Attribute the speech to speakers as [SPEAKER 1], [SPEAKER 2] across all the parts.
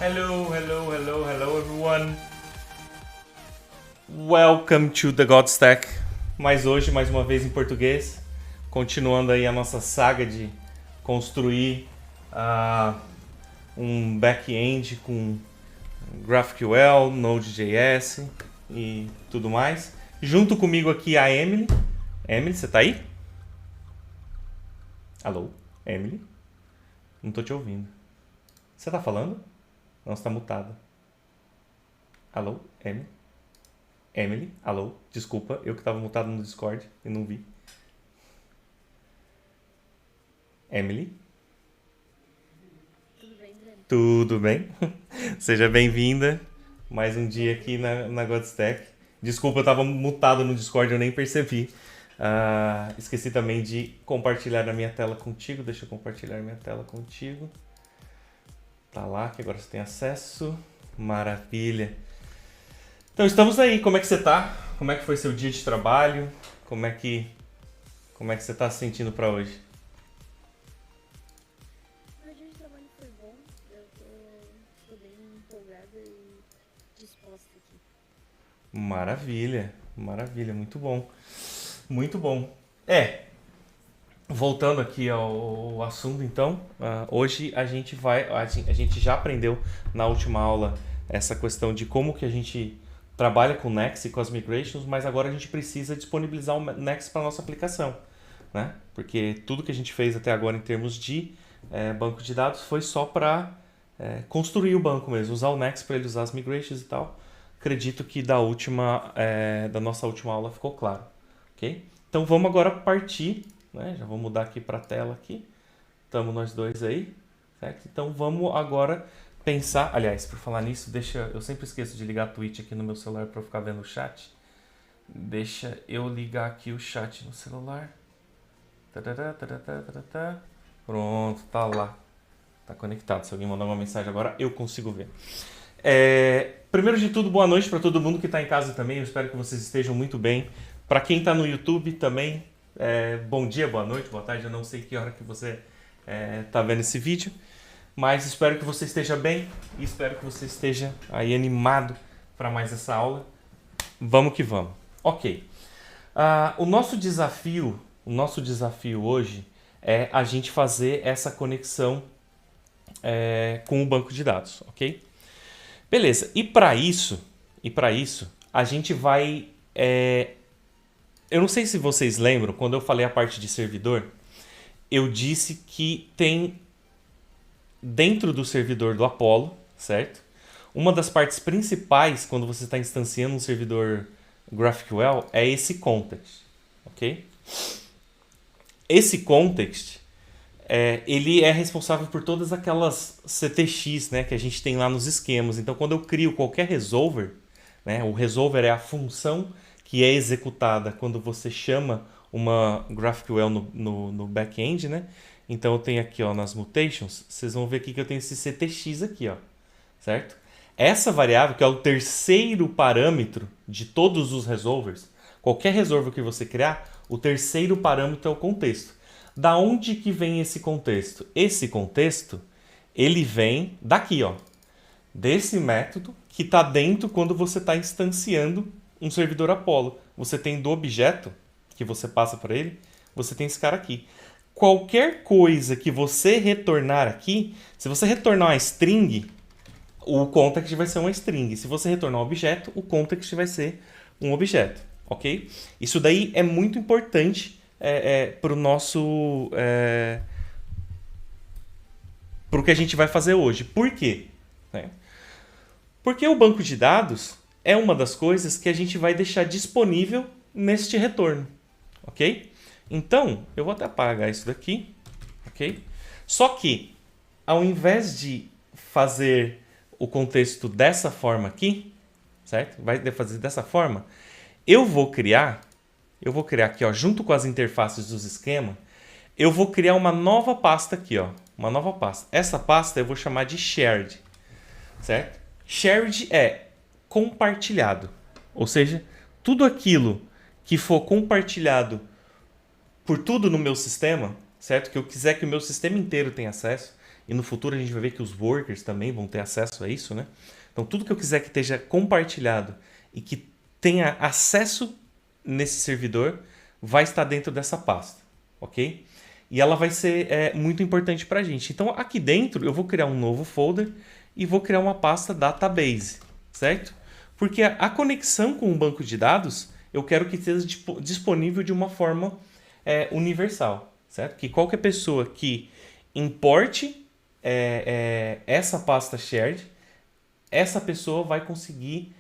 [SPEAKER 1] Hello everyone. Welcome to the Godstack. Mais hoje, mais uma vez em português, continuando aí a nossa saga de construir um back-end com GraphQL, Node.js e tudo mais. Junto comigo aqui a Emily. Emily, você tá aí? Alô, Emily? Não tô te ouvindo. Você tá falando? Não, você tá mutada. Alô, Emily? Emily? Alô? Desculpa, eu que tava mutado no Discord e não vi. Emily? Tudo bem? Seja bem-vinda. Mais um dia aqui na Godstack. Desculpa, eu tava mutado no Discord, eu nem percebi. Esqueci também de compartilhar a minha tela contigo. Deixa eu compartilhar minha tela contigo. Tá lá, que agora você tem acesso. Maravilha. Então, estamos aí. Como é que você tá? Como é que foi seu dia de trabalho? Como é que você tá se sentindo pra hoje?
[SPEAKER 2] Meu dia de trabalho foi bom, eu tô bem empolgada e disposta aqui.
[SPEAKER 1] Maravilha, maravilha, muito bom. Muito bom. Voltando aqui ao assunto, então, hoje a gente já aprendeu na última aula essa questão de como que a gente trabalha com o Next e com as migrations, mas agora a gente precisa disponibilizar o Next para nossa aplicação, né? Porque tudo que a gente fez até agora em termos de banco de dados foi só para construir o banco mesmo, usar o Next para ele usar as migrations e tal. Acredito que da nossa última aula ficou claro, ok? Então vamos agora partir, né? Já vou mudar aqui para a tela aqui. Estamos nós dois aí, certo? Então vamos agora pensar. Aliás, por falar nisso, eu sempre esqueço de ligar a Twitch aqui no meu celular para eu ficar vendo o chat. Deixa eu ligar aqui o chat no celular. Pronto, tá lá. Tá conectado. Se alguém mandar uma mensagem agora, eu consigo ver. Primeiro de tudo, boa noite para todo mundo que está em casa também. Eu espero que vocês estejam muito bem. Para quem está no YouTube também, bom dia, boa noite, boa tarde. Eu não sei que hora que você está vendo esse vídeo, mas espero que você esteja bem e espero que você esteja aí animado para mais essa aula. Vamos que vamos. Ok. O nosso desafio hoje é a gente fazer essa conexão com o banco de dados, ok? Beleza. E para isso, a gente vai eu não sei se vocês lembram, quando eu falei a parte de servidor, eu disse que tem dentro do servidor do Apollo, certo? Uma das partes principais quando você está instanciando um servidor GraphQL é esse context, ok? Esse context, ele é responsável por todas aquelas CTX, né, que a gente tem lá nos esquemas. Então, quando eu crio qualquer resolver, né, o resolver é a função que é executada quando você chama uma GraphQL no back-end, né? Então eu tenho aqui, ó, nas mutations, vocês vão ver aqui que eu tenho esse CTX aqui, ó, certo? Essa variável, que é o terceiro parâmetro de todos os resolvers, qualquer resolver que você criar, o terceiro parâmetro é o contexto. Da onde que vem esse contexto? Esse contexto, ele vem daqui, ó, desse método que está dentro quando você está instanciando um servidor Apollo. Você tem do objeto que você passa para ele, você tem esse cara aqui. Qualquer coisa que você retornar aqui, se você retornar uma string, o context vai ser uma string. Se você retornar um objeto, o context vai ser um objeto, ok? Isso daí é muito importante para o nosso... para o que a gente vai fazer hoje. Por quê? Porque o banco de dados é uma das coisas que a gente vai deixar disponível neste retorno, ok? Então, eu vou até apagar isso daqui, ok? Só que, ao invés de fazer o contexto dessa forma aqui, certo? Vai fazer dessa forma, eu vou criar aqui, ó, junto com as interfaces dos esquemas, eu vou criar uma nova pasta aqui, ó, uma nova pasta. Essa pasta eu vou chamar de shared, certo? Shared é compartilhado, ou seja, tudo aquilo que for compartilhado por tudo no meu sistema, certo? Que eu quiser que o meu sistema inteiro tenha acesso, e no futuro a gente vai ver que os workers também vão ter acesso a isso, né? Então tudo que eu quiser que esteja compartilhado e que tenha acesso nesse servidor vai estar dentro dessa pasta, ok? E ela vai ser muito importante para a gente. Então aqui dentro eu vou criar um novo folder e vou criar uma pasta database, certo? Porque a conexão com o banco de dados eu quero que esteja disponível de uma forma universal, certo? Que qualquer pessoa que importe essa pasta shared, essa pessoa vai conseguir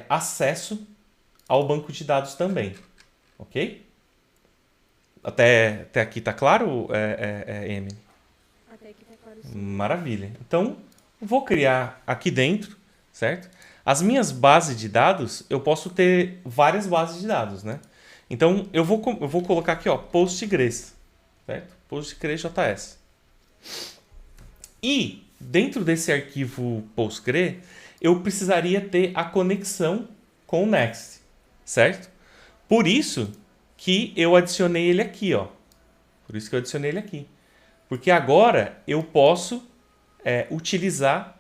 [SPEAKER 1] acesso ao banco de dados também, ok? Até aqui tá claro, Emily?
[SPEAKER 2] Até aqui tá claro sim.
[SPEAKER 1] Maravilha. Então, vou criar aqui dentro, certo? As minhas bases de dados, eu posso ter várias bases de dados, né? Então, eu vou colocar aqui, ó, Postgres, certo? PostgreSJS. E, dentro desse arquivo Postgre, eu precisaria ter a conexão com o Next, certo? Por isso que eu adicionei ele aqui, ó. Porque agora eu posso utilizar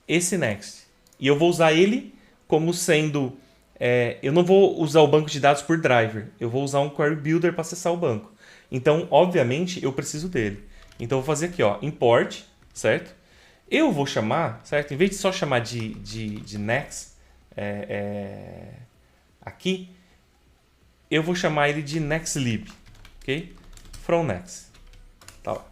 [SPEAKER 1] esse Next. E eu vou usar ele como sendo... eu não vou usar o banco de dados por driver. Eu vou usar um Query Builder para acessar o banco. Então, obviamente, eu preciso dele. Então, eu vou fazer aqui, ó, import, certo? Eu vou chamar, certo? Em vez de só chamar de Next aqui, eu vou chamar ele de nextlib, ok? From Next. Tá lá.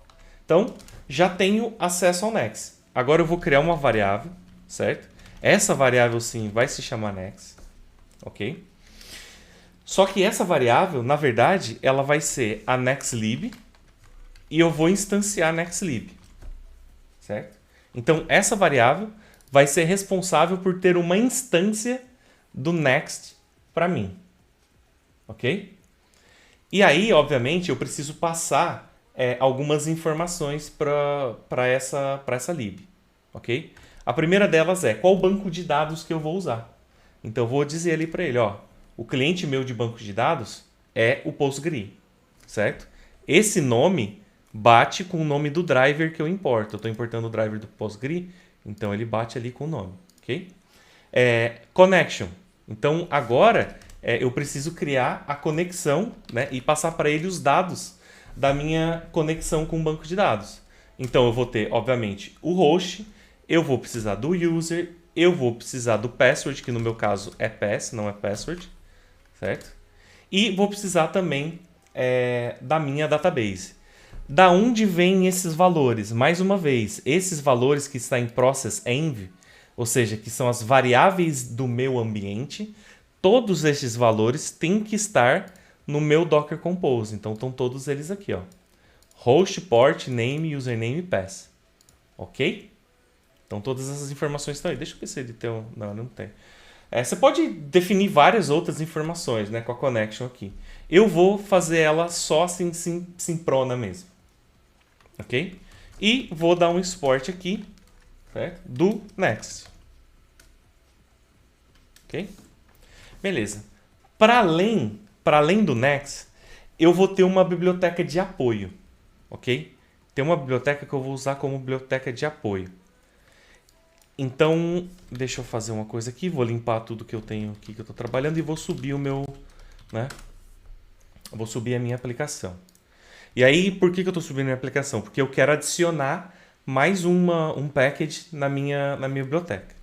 [SPEAKER 1] Então, já tenho acesso ao Next. Agora eu vou criar uma variável, certo? Essa variável, sim, vai se chamar Next, ok? Só que essa variável, na verdade, ela vai ser a nextlib e eu vou instanciar nextlib, certo? Então, essa variável vai ser responsável por ter uma instância do Next para mim, ok? E aí, obviamente, eu preciso passar algumas informações para essa lib, ok? A primeira delas é qual banco de dados que eu vou usar. Então, eu vou dizer ali para ele, ó, o cliente meu de banco de dados é o Postgre, certo? Esse nome bate com o nome do driver que eu importo. Eu estou importando o driver do Postgre, então ele bate ali com o nome, ok? Connection. Então, agora eu preciso criar a conexão, né, e passar para ele os dados da minha conexão com o banco de dados. Então, eu vou ter, obviamente, o host, eu vou precisar do user, eu vou precisar do password, que no meu caso é pass, não é password, certo? E vou precisar também da minha database. Da onde vêm esses valores? Mais uma vez, esses valores que estão em process env, ou seja, que são as variáveis do meu ambiente, todos esses valores têm que estar no meu Docker Compose. Então, estão todos eles aqui, ó. Host, port, name, username e pass. Ok? Então, todas essas informações estão aí. Deixa eu ver se ele tem... Não, não tem. Você pode definir várias outras informações, né, com a connection aqui. Eu vou fazer ela só assim, simprona mesmo. Ok? E vou dar um export aqui, certo? Do Next. Ok? Beleza. Para além do Next, eu vou ter uma biblioteca de apoio. Ok? Tem uma biblioteca que eu vou usar como biblioteca de apoio. Então, deixa eu fazer uma coisa aqui. Vou limpar tudo que eu tenho aqui que eu estou trabalhando e vou subir o meu... né? Vou subir a minha aplicação. E aí, por que eu estou subindo a minha aplicação? Porque eu quero adicionar mais um package na minha biblioteca.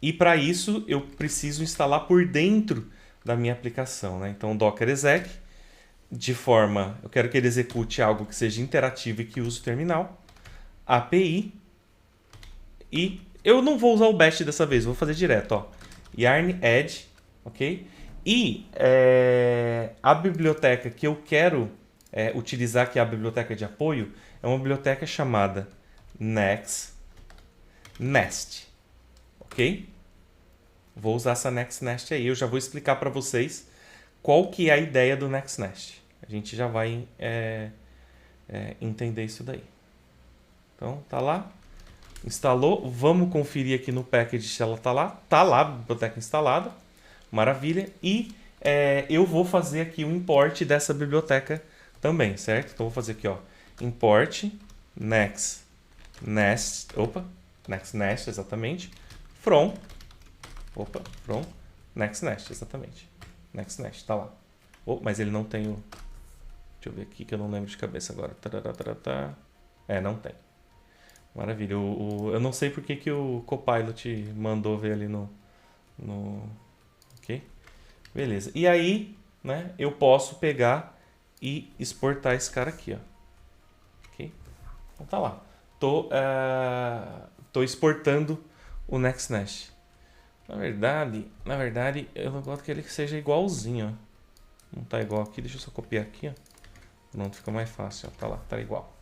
[SPEAKER 1] E para isso, eu preciso instalar por dentro da minha aplicação, né? Então, docker exec, de forma... Eu quero que ele execute algo que seja interativo e que use o terminal. API. E eu não vou usar o bash dessa vez, vou fazer direto, ó. Yarn add, ok? E a biblioteca que eu quero utilizar, que é a biblioteca de apoio, é uma biblioteca chamada Next Nest, ok? Vou usar essa Next Nest aí. Eu já vou explicar para vocês qual que é a ideia do Next Nest. A gente já vai entender isso daí. Então, tá lá. Instalou. Vamos conferir aqui no package se ela tá lá. Tá lá a biblioteca instalada. Maravilha. E eu vou fazer aqui o import dessa biblioteca também, certo? Então, vou fazer aqui, ó, import next next nest, exatamente. From next nest, exatamente. Next nest, tá lá. Mas ele não tem o... Deixa eu ver aqui que eu não lembro de cabeça agora. Não tem. Maravilha. Eu não sei porque que o Copilot mandou ver ali no... Ok? Beleza. E aí, né, eu posso pegar e exportar esse cara aqui, ó. Ok? Então tá lá. Tô exportando o NextNest. Na verdade, eu não gosto que ele seja igualzinho, ó. Não tá igual aqui, deixa eu só copiar aqui, ó. Pronto, fica mais fácil, ó. Tá lá, tá igual.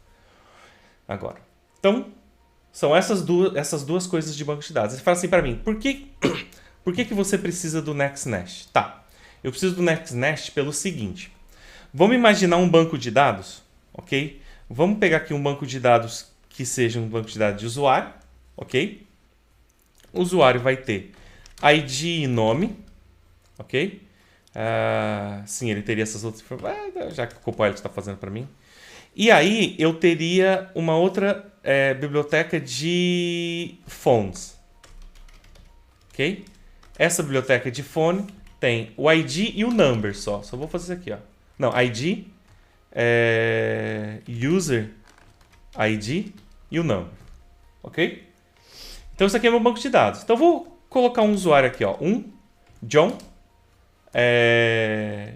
[SPEAKER 1] Agora. Então, são essas duas coisas de banco de dados. Você fala assim pra mim, por que você precisa do NextNest? Tá, eu preciso do NextNest pelo seguinte. Vamos imaginar um banco de dados, ok? Vamos pegar aqui um banco de dados que seja um banco de dados de usuário, ok? O usuário vai ter ID e nome, ok? Sim, ele teria essas outras informações, já que o Copilot está fazendo para mim. E aí eu teria uma outra biblioteca de phones, ok? Essa biblioteca de phone tem o ID e o number só. Só vou fazer isso aqui, ó. Não, ID, user ID e o number, ok? Então isso aqui é meu banco de dados. Então eu vou colocar um usuário aqui, ó, John,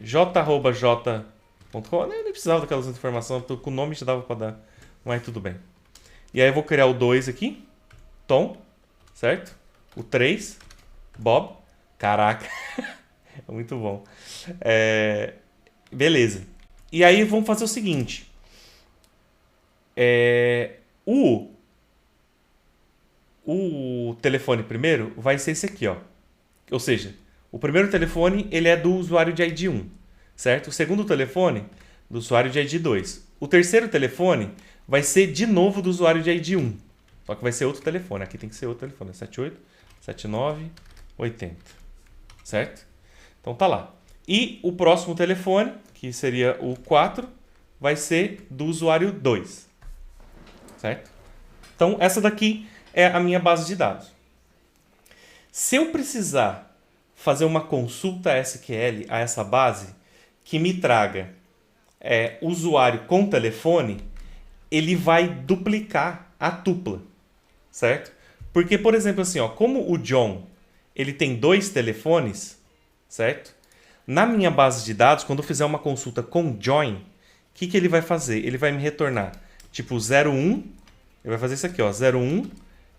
[SPEAKER 1] j@j.com. Eu nem precisava daquelas informações, com o nome já dava para dar, mas tudo bem. E aí eu vou criar o 2 aqui, Tom, certo? O 3, Bob. Caraca, é muito bom. Beleza. E aí vamos fazer o seguinte. O telefone primeiro vai ser esse aqui, ó. Ou seja, o primeiro telefone ele é do usuário de ID 1, certo? O segundo telefone do usuário de ID 2. O terceiro telefone vai ser de novo do usuário de ID 1. Só que vai ser outro telefone. Aqui tem que ser outro telefone. 78, 79, 80. Certo? Então tá lá. E o próximo telefone, que seria o 4, vai ser do usuário 2. Certo? Então essa daqui é a minha base de dados. Se eu precisar fazer uma consulta SQL a essa base que me traga usuário com telefone, ele vai duplicar a tupla, certo? Porque, por exemplo, assim, ó, como o John ele tem 2 telefones, certo? Na minha base de dados, quando eu fizer uma consulta com join, o que ele vai fazer? Ele vai me retornar tipo 01, ele vai fazer isso aqui, ó, 01,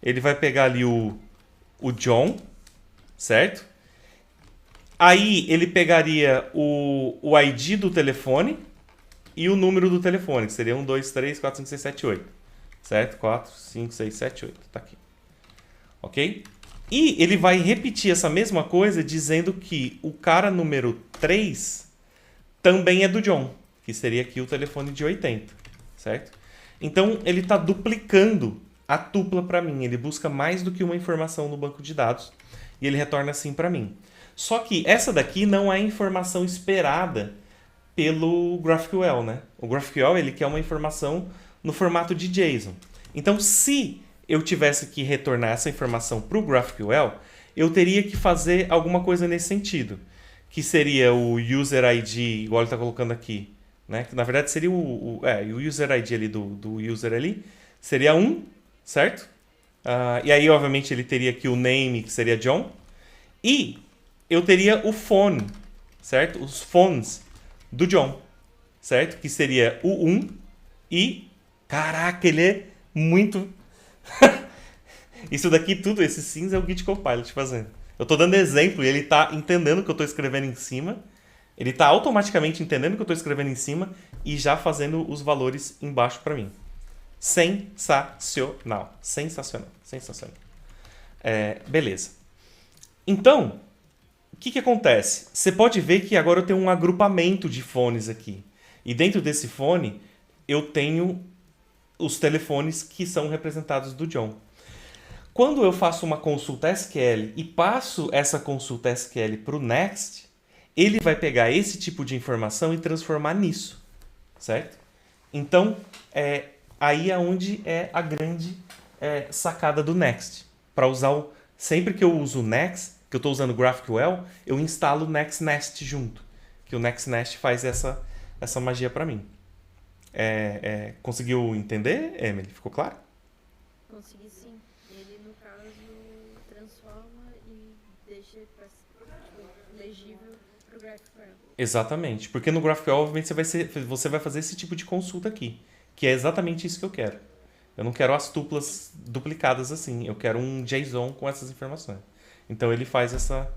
[SPEAKER 1] ele vai pegar ali o John, certo? Aí ele pegaria o ID do telefone e o número do telefone, que seria 1, 2, 3, 4, 5, 6, 7, 8. Certo? 4, 5, 6, 7, 8. Tá aqui. Ok? E ele vai repetir essa mesma coisa dizendo que o cara número 3 também é do John, que seria aqui o telefone de 80. Certo? Então ele está duplicando a tupla para mim. Ele busca mais do que uma informação no banco de dados e ele retorna assim para mim. Só que essa daqui não é informação esperada pelo GraphQL, né? O GraphQL ele quer uma informação no formato de JSON. Então, se eu tivesse que retornar essa informação para o GraphQL, eu teria que fazer alguma coisa nesse sentido, que seria o user ID, igual ele está colocando aqui, né? Que na verdade seria o user ID ali do user ali, seria 1, certo? E aí, obviamente, ele teria aqui o name, que seria John, e eu teria o phone, certo? Os phones do John, certo? Que seria o 1 e... Caraca, ele é muito... Isso daqui tudo, esse cinza é o Git Copilot fazendo. Eu tô dando exemplo e ele tá entendendo o que eu tô escrevendo em cima. Ele tá automaticamente entendendo o que eu tô escrevendo em cima e já fazendo os valores embaixo para mim. Sensacional. Sensacional. Sensacional. Beleza. Então... O que acontece? Você pode ver que agora eu tenho um agrupamento de fones aqui. E dentro desse fone, eu tenho os telefones que são representados do John. Quando eu faço uma consulta SQL e passo essa consulta SQL para o Next, ele vai pegar esse tipo de informação e transformar nisso. Certo? Então, aí é onde é a grande sacada do Next. Para usar sempre que eu uso o Next, que eu estou usando o GraphQL, eu instalo o NextNest junto. Que o NextNest faz essa magia para mim. Conseguiu entender, Emily? Ficou claro?
[SPEAKER 2] Consegui sim. Ele, no caso, transforma e deixa legível pro GraphQL.
[SPEAKER 1] Exatamente. Porque no GraphQL, obviamente, você vai fazer esse tipo de consulta aqui. Que é exatamente isso que eu quero. Eu não quero as tuplas duplicadas assim. Eu quero um JSON com essas informações. Então ele faz essa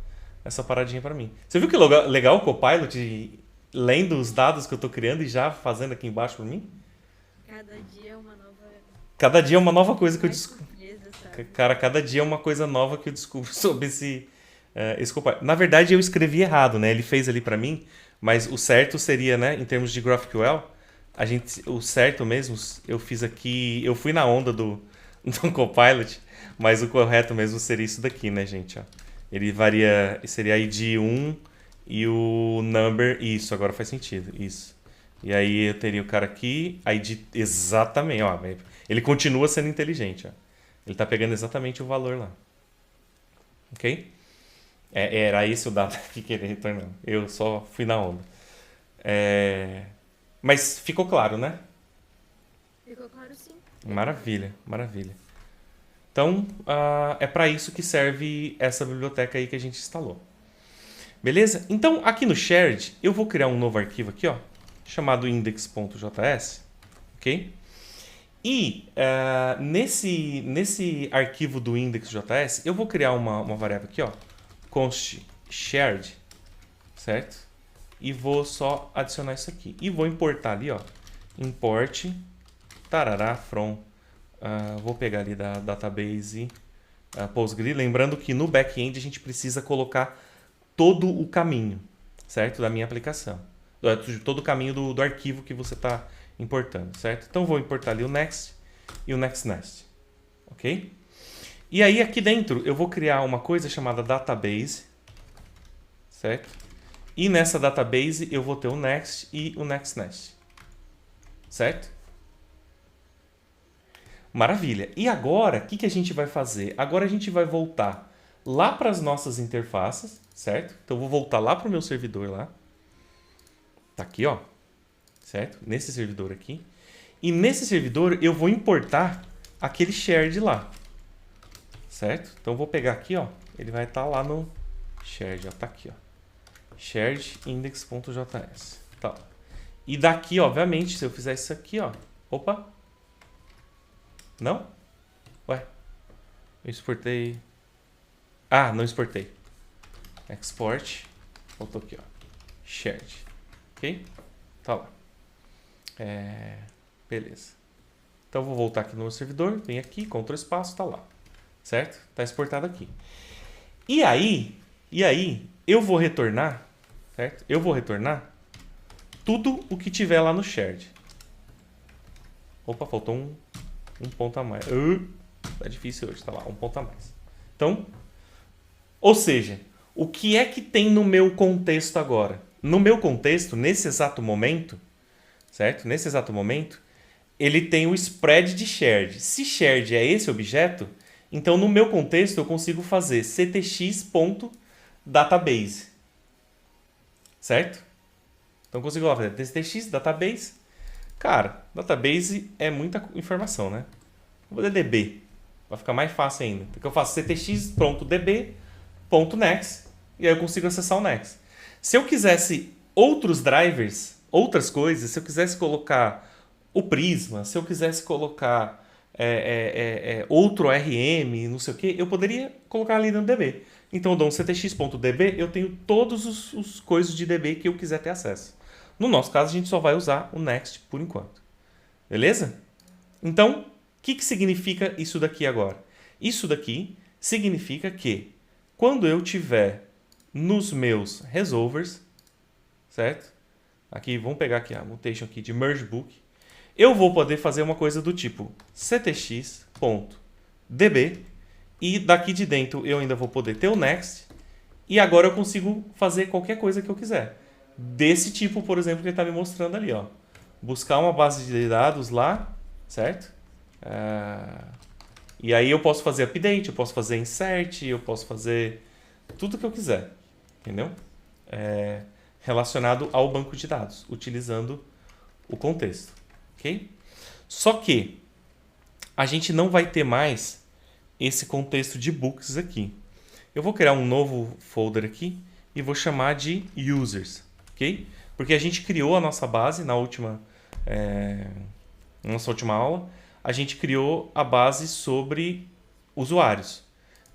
[SPEAKER 1] paradinha para mim. Você viu que legal o Copilot lendo os dados que eu estou criando e já fazendo aqui embaixo para mim?
[SPEAKER 2] Cada dia é uma nova...
[SPEAKER 1] Cada dia é uma nova coisa que eu
[SPEAKER 2] mais
[SPEAKER 1] descubro.
[SPEAKER 2] surpresa, sabe?
[SPEAKER 1] Cara, cada dia é uma coisa nova que eu descubro sobre esse Copilot. Na verdade, eu escrevi errado, né? Ele fez ali para mim, mas o certo seria, né, em termos de GraphQL, o certo mesmo, eu fiz aqui, eu fui na onda do Copilot, mas o correto mesmo seria isso daqui, né, gente? Ó. Ele varia, seria a ID 1 e o number, isso, agora faz sentido, isso. E aí eu teria o cara aqui, ID, exatamente, ó, ele continua sendo inteligente, ó. Ele tá pegando exatamente o valor lá. Ok? Era esse o dado que queria retornar. Eu só fui na onda. Mas ficou claro, né?
[SPEAKER 2] Ficou claro sim.
[SPEAKER 1] Maravilha, maravilha. Então, é para isso que serve essa biblioteca aí que a gente instalou. Beleza? Então, aqui no Shared, eu vou criar um novo arquivo aqui, ó, chamado index.js, ok? E nesse arquivo do index.js, eu vou criar uma variável aqui, ó, const shared, certo? E vou só adicionar isso aqui. E vou importar ali, ó, import tarará from, vou pegar ali da database Postgre, lembrando que no back-end a gente precisa colocar todo o caminho, certo? Da minha aplicação. Todo o caminho do arquivo que você está importando, certo? Então vou importar ali o next e o nextNest, ok? E aí aqui dentro eu vou criar uma coisa chamada database, certo? E nessa database eu vou ter o next e o nextNest, certo? Maravilha. E agora, o que a gente vai fazer? Agora a gente vai voltar lá para as nossas interfaces, certo? Então eu vou voltar lá para o meu servidor lá. Tá aqui, ó. Certo? Nesse servidor aqui. E nesse servidor eu vou importar aquele shared lá. Certo? Então eu vou pegar aqui, ó. Ele vai estar lá no shared, ó. Tá aqui, ó. Shared index.js. Tá. E daqui, obviamente, se eu fizer isso aqui, ó. Opa. Não? Ué. Eu exportei. Ah, não exportei. Export. Voltou aqui, ó. Shared. Ok? Tá lá. Beleza. Então eu vou voltar aqui no meu servidor. Vem aqui, Ctrl espaço, tá lá. Certo? Tá exportado aqui. E aí, eu vou retornar, certo? Eu vou retornar tudo o que tiver lá no shared. Opa, faltou um ponto a mais. Tá difícil hoje, tá lá, um ponto a mais. Então, ou seja, o que é que tem no meu contexto agora? No meu contexto, nesse exato momento, certo? Nesse exato momento, ele tem o spread de shared. Se shared é esse objeto, então no meu contexto eu consigo fazer ctx.database. Certo? Então eu consigo lá fazer ctx, database. Cara, database é muita informação, né? Vou fazer db. Vai ficar mais fácil ainda. Porque eu faço ctx.db.next e aí eu consigo acessar o next. Se eu quisesse outros drivers, outras coisas, se eu quisesse colocar o Prisma, se eu quisesse colocar outro RM, não sei o que, eu poderia colocar ali no DB. Então eu dou um ctx.db, eu tenho todos os coisas de DB que eu quiser ter acesso. No nosso caso, a gente só vai usar o Next por enquanto. Beleza? Então, o que significa isso daqui agora? Isso daqui significa que quando eu tiver nos meus resolvers, certo? Aqui, vamos pegar aqui a mutation aqui de merge book. Eu vou poder fazer uma coisa do tipo ctx.db e daqui de dentro eu ainda vou poder ter o next e agora eu consigo fazer qualquer coisa que eu quiser. Desse tipo, por exemplo, que ele está me mostrando ali, ó. Buscar uma base de dados lá, certo? E aí eu posso fazer update, eu posso fazer insert, eu posso fazer tudo que eu quiser, entendeu? Relacionado ao banco de dados, utilizando o contexto, ok? Só que a gente não vai ter mais esse contexto de books aqui. Eu vou criar um novo folder aqui e vou chamar de users, ok? Porque a gente criou a nossa base na nossa última aula, a gente criou a base sobre usuários.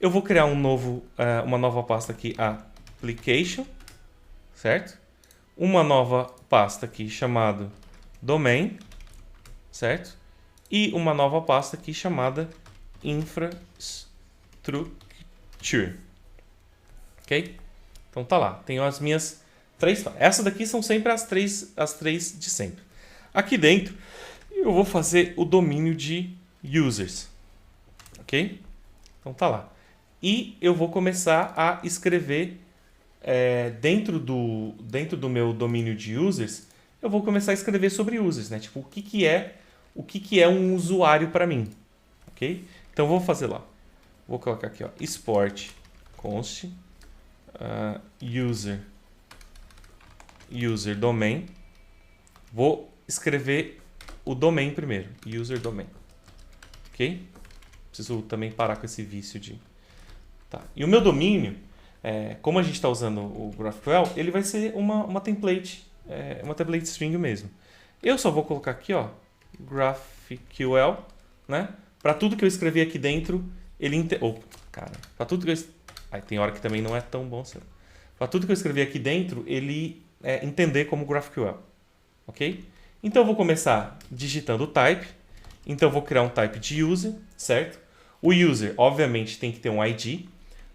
[SPEAKER 1] Eu vou criar uma nova pasta aqui, application, certo? Uma nova pasta aqui chamada domain, certo? E uma nova pasta aqui chamada infrastructure. Ok? Então tá lá. Tenho as minhas 3. Essas daqui são sempre as três de sempre. Aqui dentro eu vou fazer o domínio de users. Ok? Então tá lá. E eu vou começar a escrever dentro do meu domínio de users, eu vou começar a escrever sobre users, né? Tipo, o que é um usuário para mim, ok? Então vou fazer lá. Vou colocar aqui, ó, export const user domain. Vou escrever o domain primeiro, user domain, ok? Preciso também parar com esse vício de... Tá. E o meu domínio, como a gente está usando o GraphQL, ele vai ser uma template, uma template string mesmo. Eu só vou colocar aqui, ó, GraphQL, né? Para tudo que eu escrevi aqui dentro, ele... para tudo que eu... Aí tem hora que também não é tão bom assim. Para tudo que eu escrevi aqui dentro, ele entender como GraphQL, ok? Então eu vou começar digitando o type. Então eu vou criar um type de user, certo? O user, obviamente, tem que ter um ID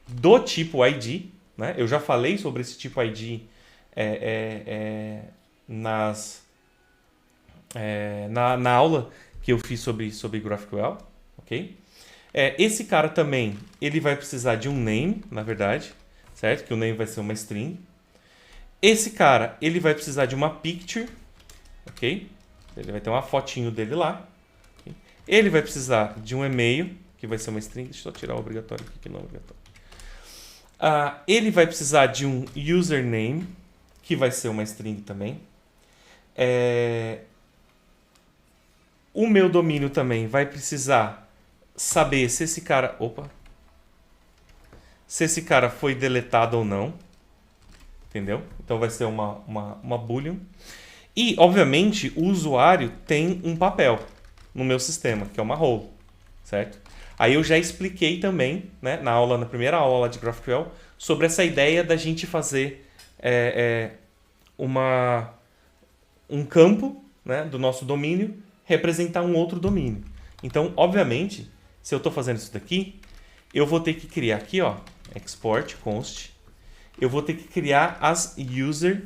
[SPEAKER 1] do tipo ID, né? Eu já falei sobre esse tipo ID na aula que eu fiz sobre GraphQL, ok? Esse cara também, ele vai precisar de um name, na verdade, certo? Que o name vai ser uma string. Esse cara, ele vai precisar de uma picture, ok? Ele vai ter uma fotinho dele lá. Okay? Ele vai precisar de um e-mail, que vai ser uma string. Deixa eu só tirar o obrigatório aqui, que não é obrigatório. Ele vai precisar de um username, que vai ser uma string também. O meu domínio também vai precisar saber se esse cara... se esse cara foi deletado ou não. Entendeu? Então vai ser uma boolean. E, obviamente, o usuário tem um papel no meu sistema, que é uma role, certo? Aí eu já expliquei também, né, na primeira aula de GraphQL, sobre essa ideia da gente fazer um campo, né, do nosso domínio representar um outro domínio. Então, obviamente, se eu estou fazendo isso daqui, eu vou ter que criar aqui, ó, export const, eu vou ter que criar as user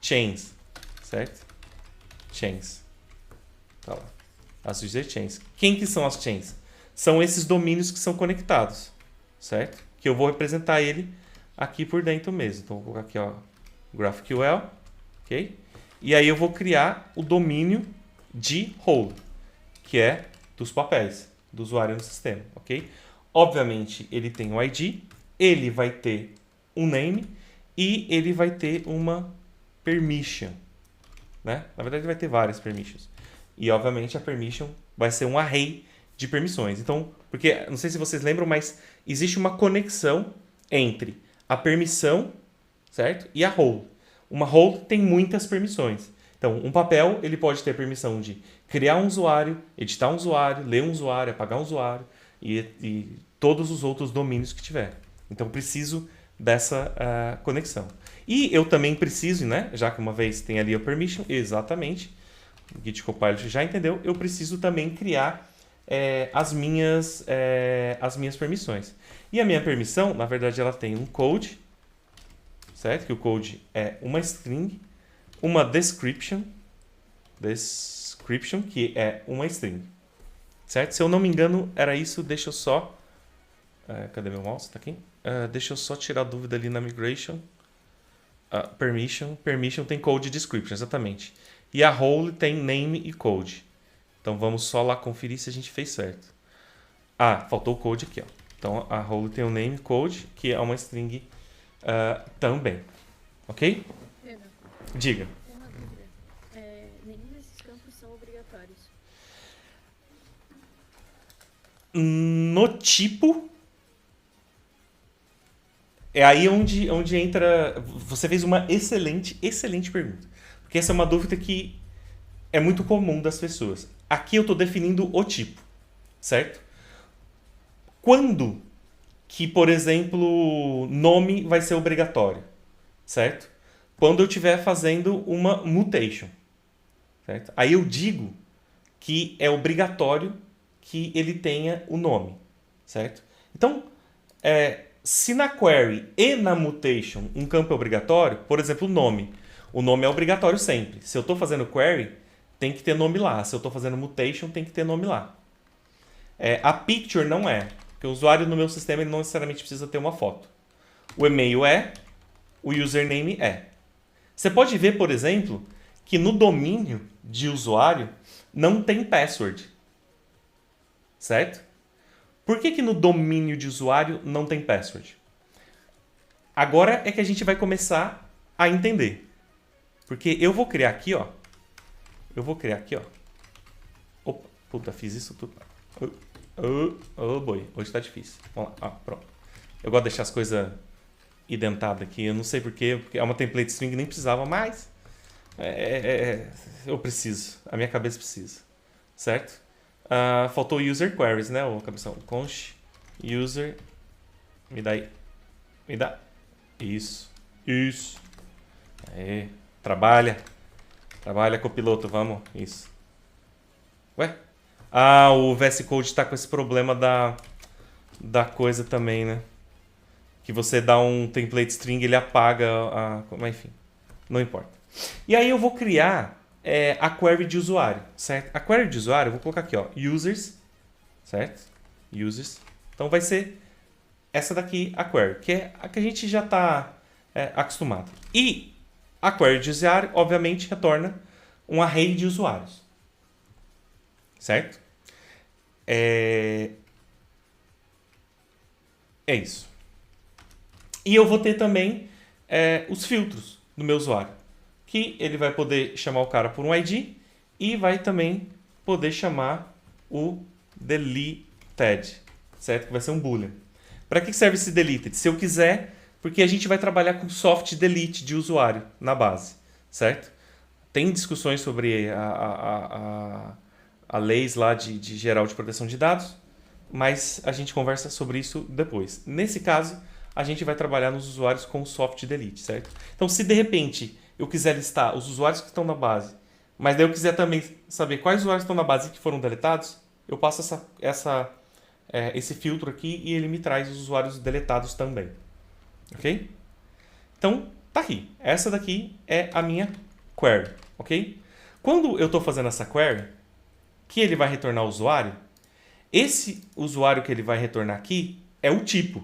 [SPEAKER 1] chains, certo? Chains. Tá lá. As user chains. Quem que são as chains? São esses domínios que são conectados, certo? Que eu vou representar ele aqui por dentro mesmo. Então, vou colocar aqui, ó, GraphQL, ok? E aí eu vou criar o domínio de role, que é dos papéis do usuário no sistema, ok? Obviamente, ele tem um ID, ele vai ter um name e ele vai ter uma permission, né? Na verdade, ele vai ter várias permissions. E, obviamente, a permission vai ser um array de permissões. Então, porque, não sei se vocês lembram, mas existe uma conexão entre a permissão, certo? E a role. Uma role tem muitas permissões. Então, um papel, ele pode ter a permissão de criar um usuário, editar um usuário, ler um usuário, apagar um usuário e todos os outros domínios que tiver. Então, preciso dessa conexão. E eu também preciso, né, já que uma vez tem ali a permission, exatamente, o Git Copilot já entendeu, eu preciso também criar as minhas permissões. E a minha permissão, na verdade, ela tem um code, certo? Que o code é uma string, uma description, que é uma string, certo? Se eu não me engano, era isso. Deixa eu só... cadê meu mouse? Tá aqui? Deixa eu só tirar a dúvida ali na migration. Permission tem code description, exatamente. E a role tem name e code. Então vamos só lá conferir se a gente fez certo. Ah, faltou o code aqui, ó. Então a role tem o name code, que é uma string também. Ok?
[SPEAKER 2] Pena,
[SPEAKER 1] Diga.
[SPEAKER 2] uma dúvida. Nenhum desses campos são obrigatórios.
[SPEAKER 1] No tipo, é aí onde entra. Você fez uma excelente pergunta. Porque essa é uma dúvida que é muito comum das pessoas. Aqui eu estou definindo o tipo, certo? Quando que, por exemplo, nome vai ser obrigatório, certo? Quando eu estiver fazendo uma mutation, certo? Aí eu digo que é obrigatório que ele tenha o nome, certo? Então, se na query e na mutation um campo é obrigatório, por exemplo, o nome. O nome é obrigatório sempre. Se eu estou fazendo query, tem que ter nome lá. Se eu estou fazendo mutation, tem que ter nome lá. A picture não é, porque o usuário no meu sistema ele não necessariamente precisa ter uma foto. O e-mail o username é. Você pode ver, por exemplo, que no domínio de usuário não tem password. Certo? Por que no domínio de usuário não tem password? Agora é que a gente vai começar a entender. Porque eu vou criar aqui, ó. Opa, puta, fiz isso tudo. Oh, boi, hoje tá difícil. Vamos lá, pronto. Eu gosto de deixar as coisas identadas aqui. Eu não sei porquê, porque é uma template string, nem precisava mais. Eu preciso. A minha cabeça precisa. Certo? Faltou user queries, né? O cabeção. Const user. Me dá aí. Me dá. Isso. Trabalha, copiloto, vamos. Isso. Ué? O VS Code tá com esse problema da coisa também, né? Que você dá um template string, ele apaga mas enfim, não importa. E aí eu vou criar a query de usuário, certo? A query de usuário, eu vou colocar aqui, ó, users, certo? Users. Então vai ser essa daqui, a query, que é a que a gente já está acostumado. E a query de usuário, obviamente, retorna um array de usuários. Certo? É isso. E eu vou ter também os filtros do meu usuário. Que ele vai poder chamar o cara por um ID e vai também poder chamar o deleted. Certo? Que vai ser um boolean. Para que serve esse deleted? Se eu quiser, porque a gente vai trabalhar com soft delete de usuário na base, certo? Tem discussões sobre a leis lá de geral de proteção de dados, mas a gente conversa sobre isso depois. Nesse caso, a gente vai trabalhar nos usuários com soft delete, certo? Então, se de repente eu quiser listar os usuários que estão na base, mas daí eu quiser também saber quais usuários estão na base que foram deletados, eu passo esse filtro aqui e ele me traz os usuários deletados também. Ok? Então, tá aqui. Essa daqui é a minha query. Ok? Quando eu estou fazendo essa query, que ele vai retornar o usuário, esse usuário que ele vai retornar aqui é o tipo.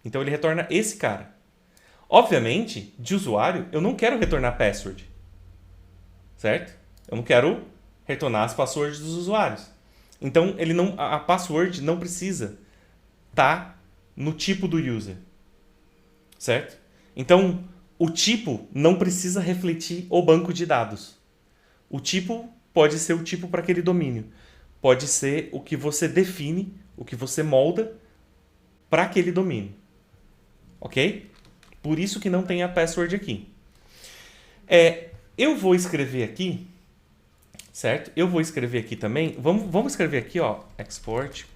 [SPEAKER 1] Então, ele retorna esse cara. Obviamente, de usuário, eu não quero retornar password. Certo? Eu não quero retornar as passwords dos usuários. Então, a password não precisa estar no tipo do user. Certo? Então, o tipo não precisa refletir o banco de dados. O tipo pode ser o tipo para aquele domínio. Pode ser o que você define, o que você molda para aquele domínio. Ok? Por isso que não tem a password aqui. Eu vou escrever aqui, certo? Eu vou escrever aqui também. Vamos escrever aqui, ó, export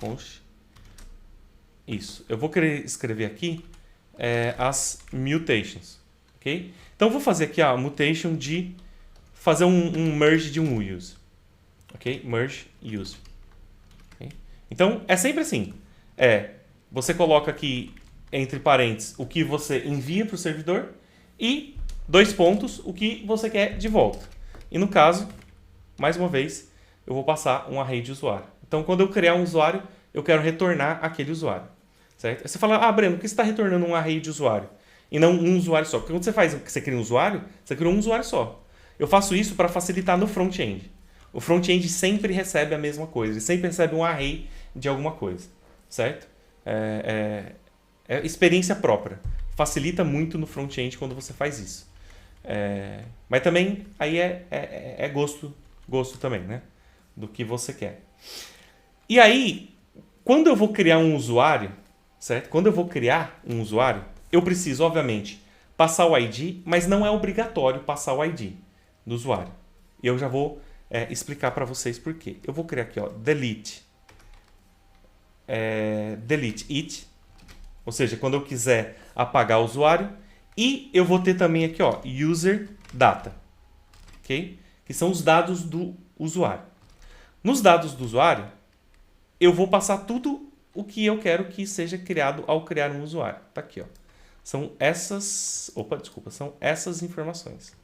[SPEAKER 1] const. Isso. Eu vou querer escrever aqui as mutations, ok? Então, eu vou fazer aqui a mutation de fazer um merge de um user, ok? Merge user. Okay? Então, é sempre assim. Você coloca aqui, entre parênteses, o que você envia para o servidor e, 2 pontos, o que você quer de volta. E no caso, mais uma vez, eu vou passar um array de usuário. Então, quando eu criar um usuário, eu quero retornar aquele usuário. Certo? Aí você fala, Breno, por que você está retornando um array de usuário? E não um usuário só? Porque quando você cria um usuário, você cria um usuário só. Eu faço isso para facilitar no front-end. O front-end sempre recebe a mesma coisa, ele sempre recebe um array de alguma coisa, certo? É experiência própria. Facilita muito no front-end quando você faz isso. Mas também aí é gosto também, né? Do que você quer. E aí, quando eu vou criar um usuário, certo? Quando eu vou criar um usuário, eu preciso, obviamente, passar o ID, mas não é obrigatório passar o ID do usuário. E eu já vou explicar para vocês por quê. Eu vou criar aqui, ó, delete it, ou seja, quando eu quiser apagar o usuário, e eu vou ter também aqui, ó, user data, ok? Que são os dados do usuário. Nos dados do usuário, eu vou passar tudo o que eu quero que seja criado ao criar um usuário. Tá aqui, ó. São essas informações.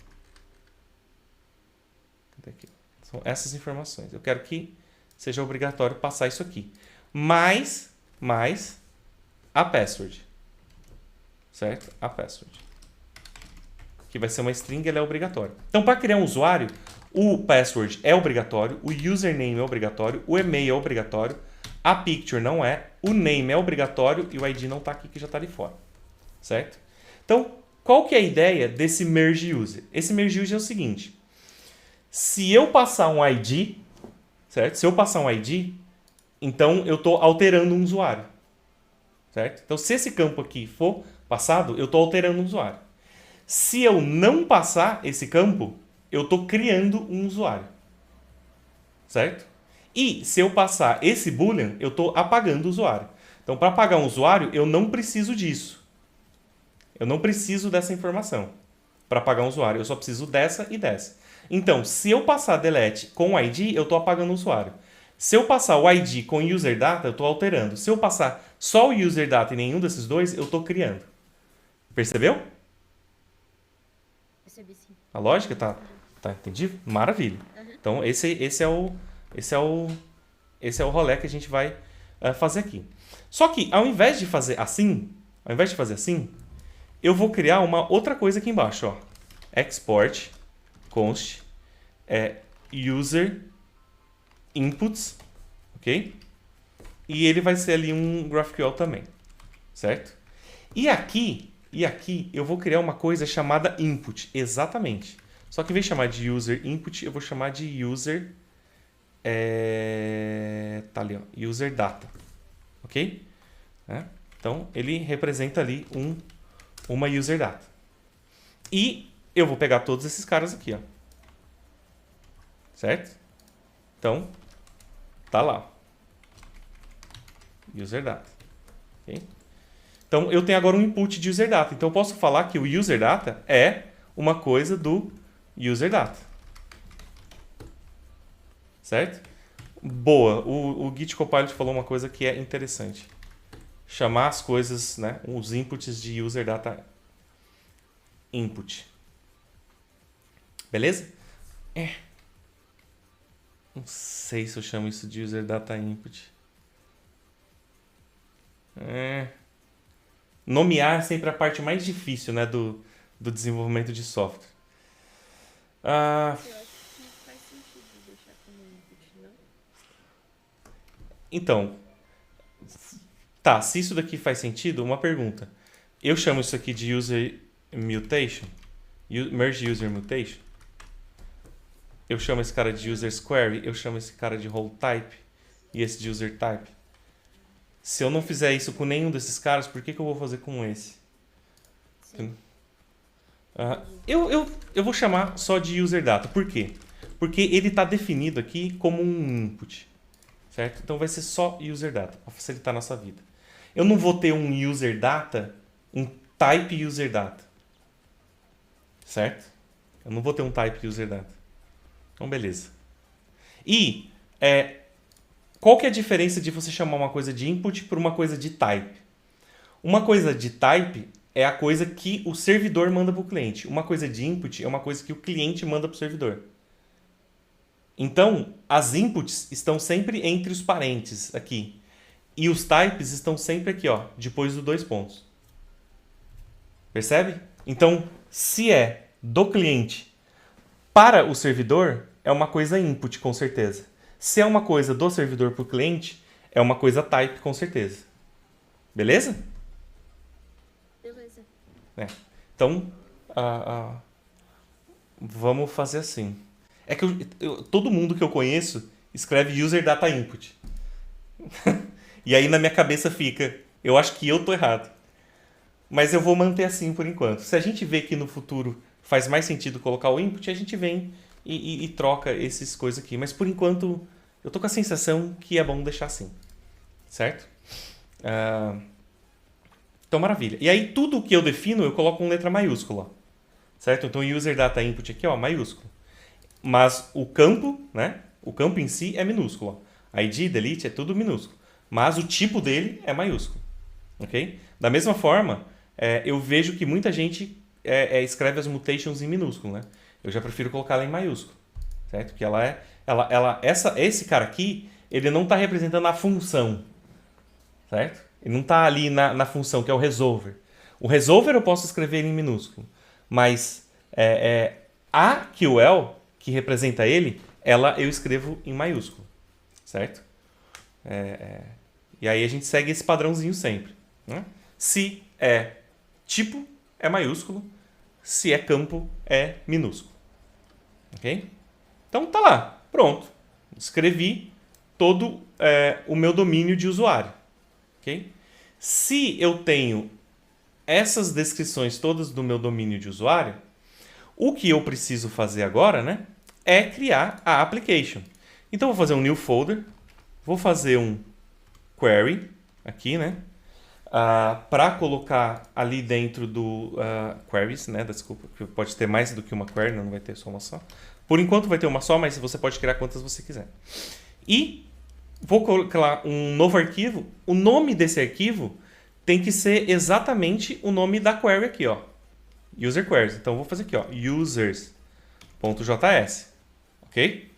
[SPEAKER 1] Aqui. São essas informações. Eu quero que seja obrigatório passar isso aqui. Mais a password. Certo? A password. Que vai ser uma string, ela é obrigatória. Então, para criar um usuário, o password é obrigatório, o username é obrigatório, o e-mail é obrigatório, a picture não é, o name é obrigatório e o ID não está aqui, que já está ali fora. Certo? Então, qual que é a ideia desse merge user? Esse merge user é o seguinte. Se eu passar um ID, certo? Se eu passar um ID, então eu estou alterando um usuário. Certo? Então, se esse campo aqui for passado, eu estou alterando um usuário. Se eu não passar esse campo, eu estou criando um usuário. Certo? E se eu passar esse boolean, eu estou apagando o usuário. Então, para apagar um usuário, eu não preciso disso. Eu não preciso dessa informação para apagar um usuário. Eu só preciso dessa e dessa. Então, se eu passar delete com o ID, eu estou apagando o usuário. Se eu passar o ID com user data, eu estou alterando. Se eu passar só o user data e nenhum desses dois, eu estou criando. Percebeu?
[SPEAKER 2] Percebi, sim.
[SPEAKER 1] A lógica tá entendido? Maravilha. Então, esse é o rolê que a gente vai fazer aqui. Só que, ao invés de fazer assim, eu vou criar uma outra coisa aqui embaixo, ó. Export const user inputs, ok? E ele vai ser ali um GraphQL também, certo? E aqui eu vou criar uma coisa chamada input, exatamente. Só que em vez de chamar de user input, eu vou chamar de user tá ali, ó, user data, ok? Então ele representa ali uma user data. E eu vou pegar todos esses caras aqui, ó. Certo? Então, tá lá. User data. Okay? Então, eu tenho agora um input de user data. Então, eu posso falar que o user data é uma coisa do user data. Certo? Boa. O Git Copilot falou uma coisa que é interessante. Chamar as coisas, né, os inputs de user data input. Beleza? Não sei se eu chamo isso de user data input. Nomear é sempre a parte mais difícil, né, do desenvolvimento de software.
[SPEAKER 2] Eu acho que faz sentido deixar como input, não?
[SPEAKER 1] Então, tá, se isso daqui faz sentido, uma pergunta. Eu chamo isso aqui de user mutation, merge user mutation. Eu chamo esse cara de user query, eu chamo esse cara de role type e esse de user type. Se eu não fizer isso com nenhum desses caras, por que eu vou fazer com esse?
[SPEAKER 2] Sim.
[SPEAKER 1] Eu vou chamar só de user data. Por quê? Porque ele está definido aqui como um input. Certo? Então vai ser só user data, para facilitar a nossa vida. Eu não vou ter um user data, um type user data. Certo? Eu não vou ter um type user data. Então, beleza. E qual que é a diferença de você chamar uma coisa de input por uma coisa de type? Uma coisa de type é a coisa que o servidor manda para o cliente. Uma coisa de input é uma coisa que o cliente manda para o servidor. Então, as inputs estão sempre entre os parênteses aqui. E os types estão sempre aqui, ó, depois dos dois pontos. Percebe? Então, se é do cliente para o servidor, é uma coisa input, com certeza. Se é uma coisa do servidor para o cliente, é uma coisa type, com certeza. Beleza?
[SPEAKER 2] Beleza.
[SPEAKER 1] Então, vamos fazer assim. É que todo mundo que eu conheço escreve user data input. E aí na minha cabeça fica, eu acho que eu tô errado. Mas eu vou manter assim por enquanto. Se a gente vê que no futuro faz mais sentido colocar o input, a gente vem e troca essas coisas aqui. Mas por enquanto, eu tô com a sensação que é bom deixar assim. Certo? Então, maravilha. E aí, tudo que eu defino, eu coloco com letra maiúscula. Certo? Então, user data input aqui, ó, maiúsculo. Mas o campo, né? O campo em si é minúsculo. ID, delete, é tudo minúsculo. Mas o tipo dele é maiúsculo. Ok? Da mesma forma, eu vejo que muita gente escreve as mutations em minúsculo, né? Eu já prefiro colocar ela em maiúsculo. Certo? Porque esse cara aqui, ele não está representando a função. Certo? Ele não está ali na função, que é o resolver. O resolver eu posso escrever em minúsculo. Mas a QL, que representa ele, ela eu escrevo em maiúsculo. Certo? E aí a gente segue esse padrãozinho sempre. Né? Se é tipo, é maiúsculo. Se é campo, é minúsculo. Ok? Então tá lá. Pronto. Escrevi todo o meu domínio de usuário. Okay? Se eu tenho essas descrições todas do meu domínio de usuário, o que eu preciso fazer agora, né, é criar a application. Então vou fazer um new folder, vou fazer um query aqui, né, para colocar ali dentro do queries, né, desculpa, que pode ter mais do que uma query, não vai ter só uma só. Por enquanto vai ter uma só, mas você pode criar quantas você quiser. E vou colocar um novo arquivo. O nome desse arquivo tem que ser exatamente o nome da query aqui, ó. User queries. Então, eu vou fazer aqui, ó. Users.js. Ok?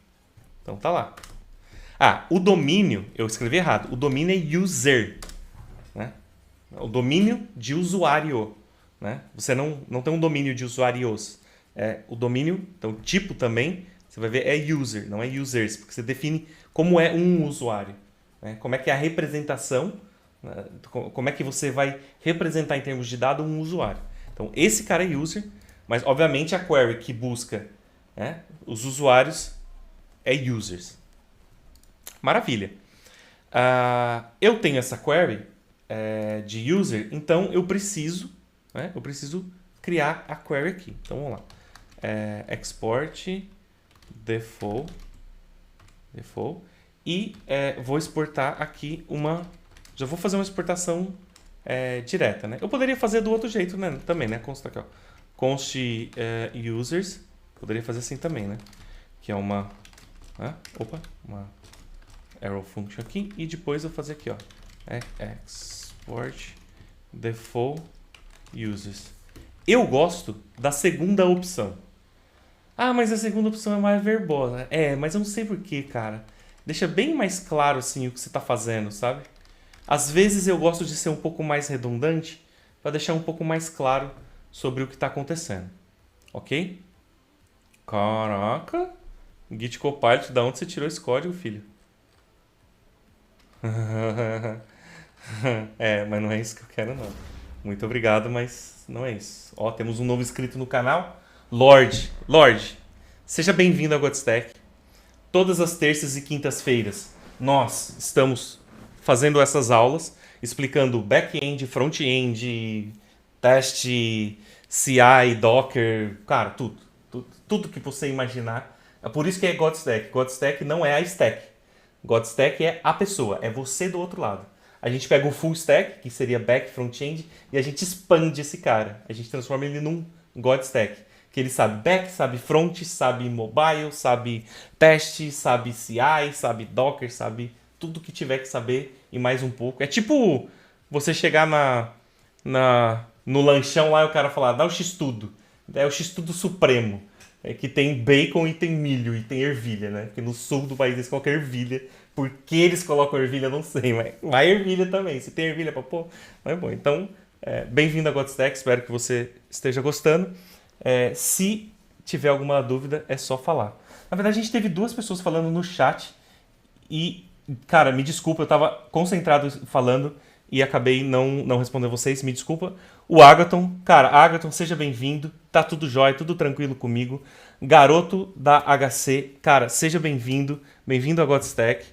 [SPEAKER 1] Então, tá lá. O domínio, eu escrevi errado. O domínio é user. Né? O domínio de usuário. Né? Você não tem um domínio de usuários. O domínio, então, tipo também, você vai ver, é user, não é users. Porque você define como é um usuário. Né? Como é que é a representação, né? Como é que você vai representar em termos de dado um usuário. Então, esse cara é user, mas obviamente a query que busca, né, os usuários é users. Maravilha. Eu tenho essa query de user, então eu preciso criar a query aqui. Então, vamos lá. Export default e vou exportar aqui já vou fazer uma exportação direta, né? Eu poderia fazer do outro jeito, né? Também, né? Const aqui, ó. Const users, poderia fazer assim também, né? Que é uma arrow function aqui e depois eu fazer aqui, ó. Export default users. Eu gosto da segunda opção. Mas a segunda opção é mais verbosa. Mas eu não sei porquê, cara. Deixa bem mais claro, assim, o que você está fazendo, sabe? Às vezes eu gosto de ser um pouco mais redundante para deixar um pouco mais claro sobre o que está acontecendo. Ok? Caraca! Git Copilot, da onde você tirou esse código, filho? Mas não é isso que eu quero, não. Muito obrigado, mas não é isso. Ó, temos um novo inscrito no canal. Lorde, seja bem-vindo ao Godstack. Todas as terças e quintas-feiras nós estamos fazendo essas aulas, explicando back-end, front-end, teste, CI, Docker, cara, tudo que você imaginar. É por isso que é Godstack. Godstack não é a stack. Godstack é a pessoa, é você do outro lado. A gente pega o full stack, que seria back, front-end, e a gente expande esse cara. A gente transforma ele num Godstack. Que ele sabe back, sabe front, sabe mobile, sabe teste, sabe CI, sabe Docker, sabe tudo que tiver que saber e mais um pouco. É tipo você chegar no lanchão lá e o cara falar, dá o X-Tudo. É o X-Tudo supremo. Que tem bacon e tem milho e tem ervilha, né? Porque no sul do país eles colocam ervilha. Por que eles colocam ervilha, não sei, mas vai ervilha também. Se tem ervilha pra pôr, não é bom. Então, bem-vindo a Godstack, espero que você esteja gostando. Se tiver alguma dúvida, é só falar. Na verdade, a gente teve 2 pessoas falando no chat e, cara, me desculpa, eu tava concentrado falando e acabei não respondendo vocês, me desculpa. O Agaton, cara, Agaton, seja bem-vindo, tá tudo jóia, tudo tranquilo comigo. Garoto da HC, cara, seja bem-vindo, bem-vindo a Godstack.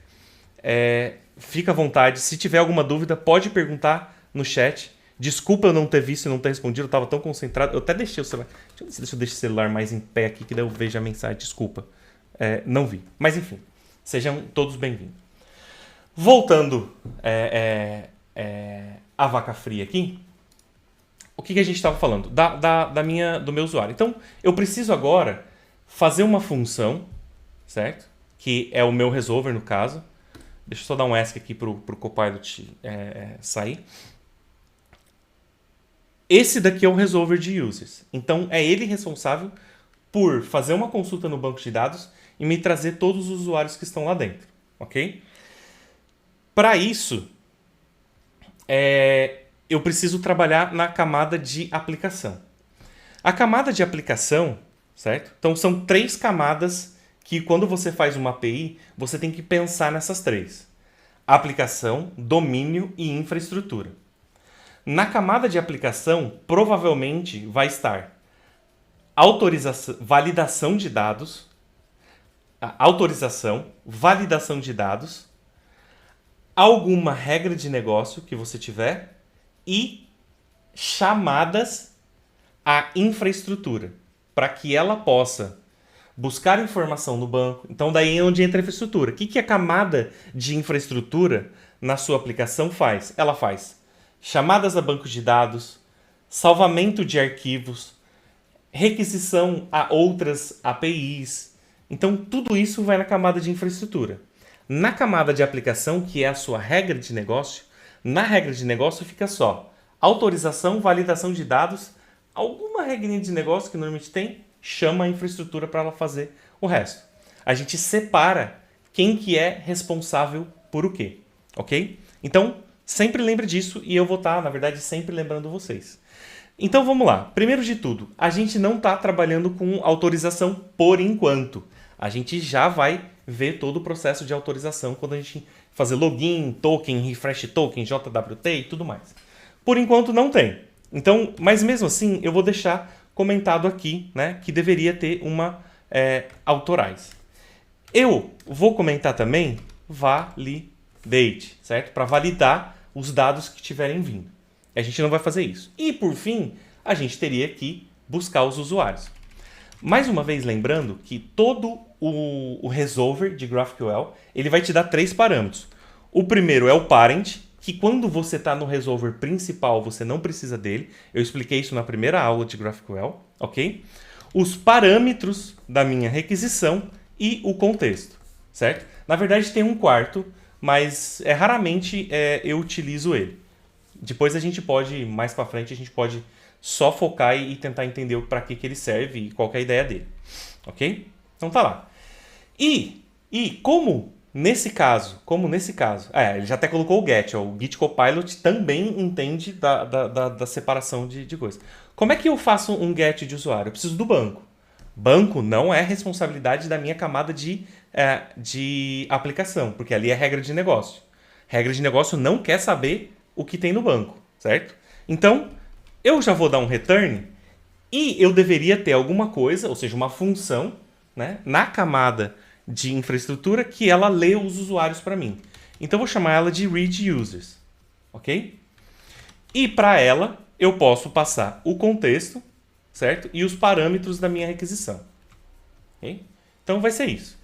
[SPEAKER 1] Fica à vontade, se tiver alguma dúvida, pode perguntar no chat. Desculpa eu não ter visto e não ter respondido, eu tava tão concentrado. Eu até deixei o celular. Deixa eu ver se eu deixo o celular mais em pé aqui, que daí eu vejo a mensagem. Desculpa. Não vi. Mas enfim, sejam todos bem-vindos. Voltando a vaca fria aqui, o que a gente estava falando? Do meu usuário. Então, eu preciso agora fazer uma função, certo? Que é o meu resolver no caso. Deixa eu só dar um ESC aqui para o Copilot sair. Esse daqui é o resolver de users. Então, é ele responsável por fazer uma consulta no banco de dados e me trazer todos os usuários que estão lá dentro. Ok? Para isso, eu preciso trabalhar na camada de aplicação. A camada de aplicação, certo? Então, são 3 camadas que quando você faz uma API, você tem que pensar nessas 3. Aplicação, domínio e infraestrutura. Na camada de aplicação, provavelmente vai estar autorização, validação de dados, autorização, validação de dados, alguma regra de negócio que você tiver e chamadas à infraestrutura, para que ela possa buscar informação no banco. Então, daí é onde entra a infraestrutura. O que a camada de infraestrutura na sua aplicação faz? Ela faz chamadas a banco de dados, salvamento de arquivos, requisição a outras APIs. Então, tudo isso vai na camada de infraestrutura. Na camada de aplicação, que é a sua regra de negócio, na regra de negócio fica só autorização, validação de dados, alguma regrinha de negócio que normalmente tem, chama a infraestrutura para ela fazer o resto. A gente separa quem que é responsável por o quê, ok? Então, sempre lembre disso e eu vou estar, na verdade, sempre lembrando vocês. Então vamos lá. Primeiro de tudo, a gente não está trabalhando com autorização por enquanto. A gente já vai ver todo o processo de autorização quando a gente fazer login, token, refresh token, JWT e tudo mais. Por enquanto não tem. Então, mas mesmo assim, eu vou deixar comentado aqui, né, que deveria ter uma authorize. Eu vou comentar também validate, certo? Para validar os dados que tiverem vindo. A gente não vai fazer isso. E, por fim, a gente teria que buscar os usuários. Mais uma vez, lembrando que todo o resolver de GraphQL, ele vai te dar 3 parâmetros. O primeiro é o parent, que quando você está no resolver principal, você não precisa dele. Eu expliquei isso na primeira aula de GraphQL, ok? Os parâmetros da minha requisição e o contexto, certo? Na verdade, tem um quarto, mas raramente eu utilizo ele. Depois a gente pode, mais para frente, a gente pode só focar e tentar entender para que ele serve e qual que é a ideia dele. Ok? Então tá lá. E como nesse caso, ele já até colocou o get, ó, o Git Copilot também entende da separação de coisas. Como é que eu faço um get de usuário? Eu preciso do banco. Banco não é responsabilidade da minha camada de aplicação, porque ali é regra de negócio. Regra de negócio não quer saber o que tem no banco, certo? Então, eu já vou dar um return e eu deveria ter alguma coisa, ou seja, uma função, né, na camada de infraestrutura que ela lê os usuários para mim. Então, eu vou chamar ela de read users, ok? E para ela, eu posso passar o contexto, certo? E os parâmetros da minha requisição. Okay? Então, vai ser isso.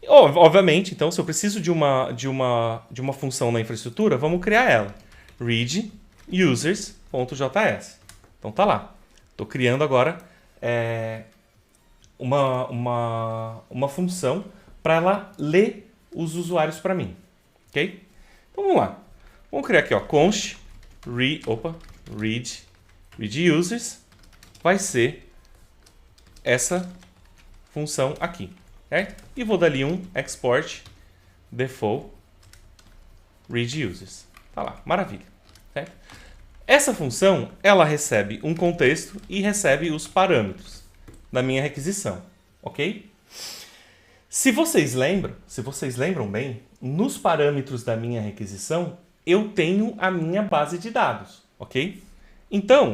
[SPEAKER 1] Obviamente, então, se eu preciso de uma função na infraestrutura, vamos criar ela. Read users.js. Então tá lá. Estou criando agora uma função para ela ler os usuários para mim. Ok? Então vamos lá. Vamos criar aqui, ó, const read users. Vai ser essa função aqui. Certo? E vou dar ali um export default read users. Tá lá, maravilha. Certo? Essa função, ela recebe um contexto e recebe os parâmetros da minha requisição, ok? Se vocês lembram bem, nos parâmetros da minha requisição, eu tenho a minha base de dados, ok? Então,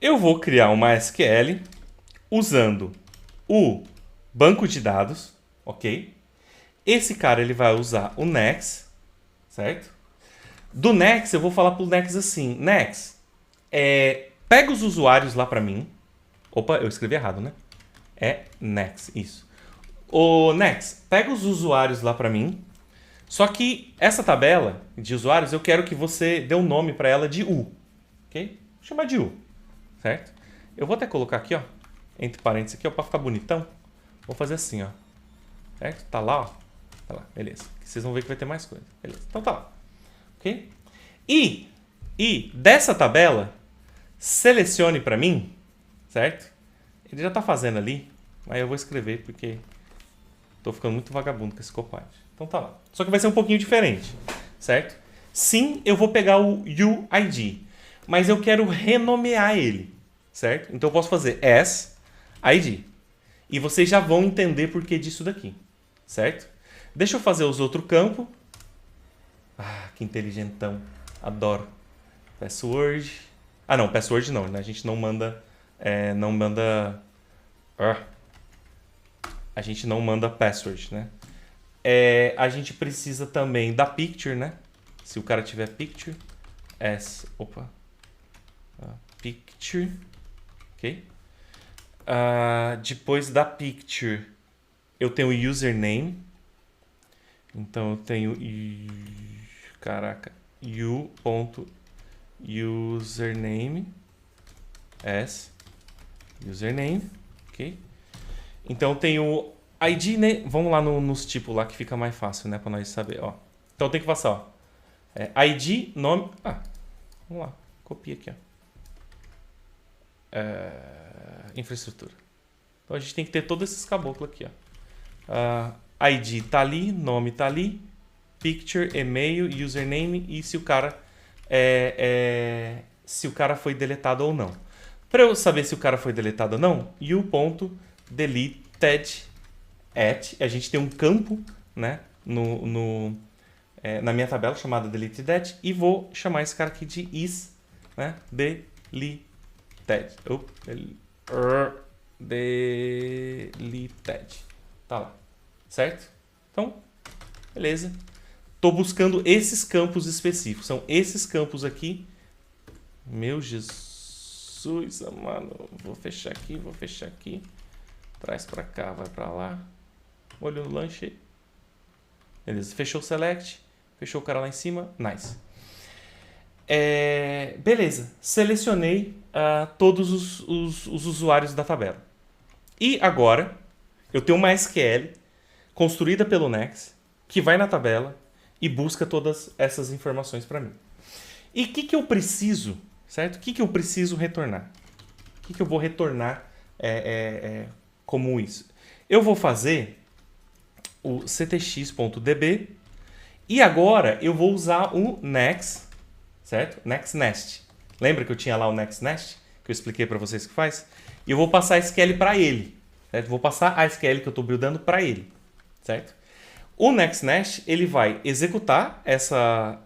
[SPEAKER 1] eu vou criar uma SQL usando o banco de dados, ok? Esse cara ele vai usar o Next, certo? Do Next eu vou falar pro Next assim, Next, pega os usuários lá para mim. Opa, eu escrevi errado, né? É Next, isso. O Next, pega os usuários lá para mim. Só que essa tabela de usuários eu quero que você dê um nome para ela de U, ok? Vou chamar de U, certo? Eu vou até colocar aqui, ó, entre parênteses aqui, ó, para ficar bonitão. Vou fazer assim, ó, certo? Tá lá, ó. Tá lá, beleza. Vocês vão ver que vai ter mais coisa. Beleza, então tá lá, ok? E dessa tabela, selecione para mim, certo? Ele já tá fazendo ali, mas eu vou escrever porque tô ficando muito vagabundo com esse Copilot. Então tá lá. Só que vai ser um pouquinho diferente, certo? Sim, eu vou pegar o UID, mas eu quero renomear ele, certo? Então eu posso fazer as ID. E vocês já vão entender por que disso daqui, certo? Deixa eu fazer os outros campos. Ah, que inteligentão. Adoro. Password. Ah, não, password não, né? A gente não manda... a gente não manda password, né? A gente precisa também da picture, né? Se o cara tiver picture. Picture. Ok? Depois da picture, eu tenho o username. Então eu tenho... Caraca. U.username as username, ok? Então tem o ID, né? Vamos lá nos tipos lá que fica mais fácil, né? Pra nós saber, ó. Então tem que passar, ó. ID, nome... vamos lá. Copia aqui, ó. Infraestrutura. Então a gente tem que ter todos esses caboclos aqui, ó. ID tá ali, nome tá ali, picture, e-mail, username e se o cara foi deletado ou não. Para eu saber se o cara foi deletado ou não, u.deleted at, a gente tem um campo, né, na minha tabela chamada deleted at e vou chamar esse cara aqui de is, né, deleted. Deleted. Tá lá. Certo? Então, beleza. Tô buscando esses campos específicos. São esses campos aqui. Meu Jesus, amado. Vou fechar aqui. Traz pra cá, vai pra lá. Olho no lanche. Beleza. Fechou o select. Fechou o cara lá em cima. Nice. Beleza. Selecionei todos os usuários da tabela. E agora, eu tenho uma SQL construída pelo Next, que vai na tabela e busca todas essas informações para mim. E o que eu preciso, certo? O que eu preciso retornar? O que eu vou retornar como isso? Eu vou fazer o ctx.db e agora eu vou usar o Next, certo? Next Nest. Lembra que eu tinha lá o Next Nest, que eu expliquei para vocês que faz? E eu vou passar a SQL para ele, certo? Vou passar a SQL que eu estou buildando para ele, certo? O Next Nest, ele vai executar essa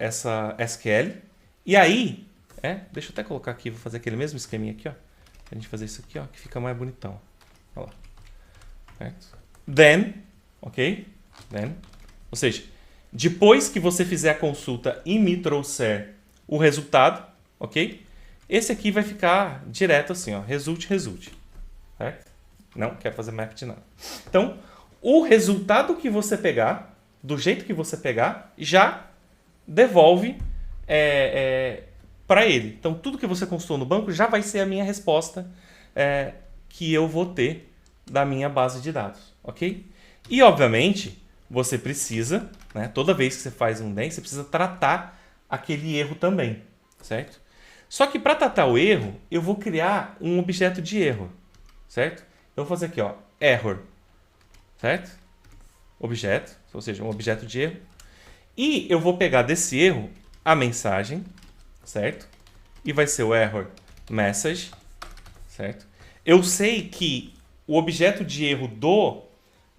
[SPEAKER 1] SQL e aí, deixa eu até colocar aqui, vou fazer aquele mesmo esqueminha aqui, ó, pra gente fazer isso aqui, ó, que fica mais bonitão. Olha lá. Certo? Then, ok? Then, ou seja, depois que você fizer a consulta e me trouxer o resultado, ok? Esse aqui vai ficar direto assim, ó, result. Certo? Não quer fazer map de nada. Então, o resultado que você pegar, do jeito que você pegar, já devolve para ele. Então, tudo que você consultou no banco já vai ser a minha resposta que eu vou ter da minha base de dados, ok? E, obviamente, você precisa, né, toda vez que você faz um DEM, você precisa tratar aquele erro também, certo? Só que para tratar o erro, eu vou criar um objeto de erro, certo? Eu vou fazer aqui, ó, error, certo? Objeto, ou seja, um objeto de erro. E eu vou pegar desse erro a mensagem, certo? E vai ser o error message, certo? Eu sei que o objeto de erro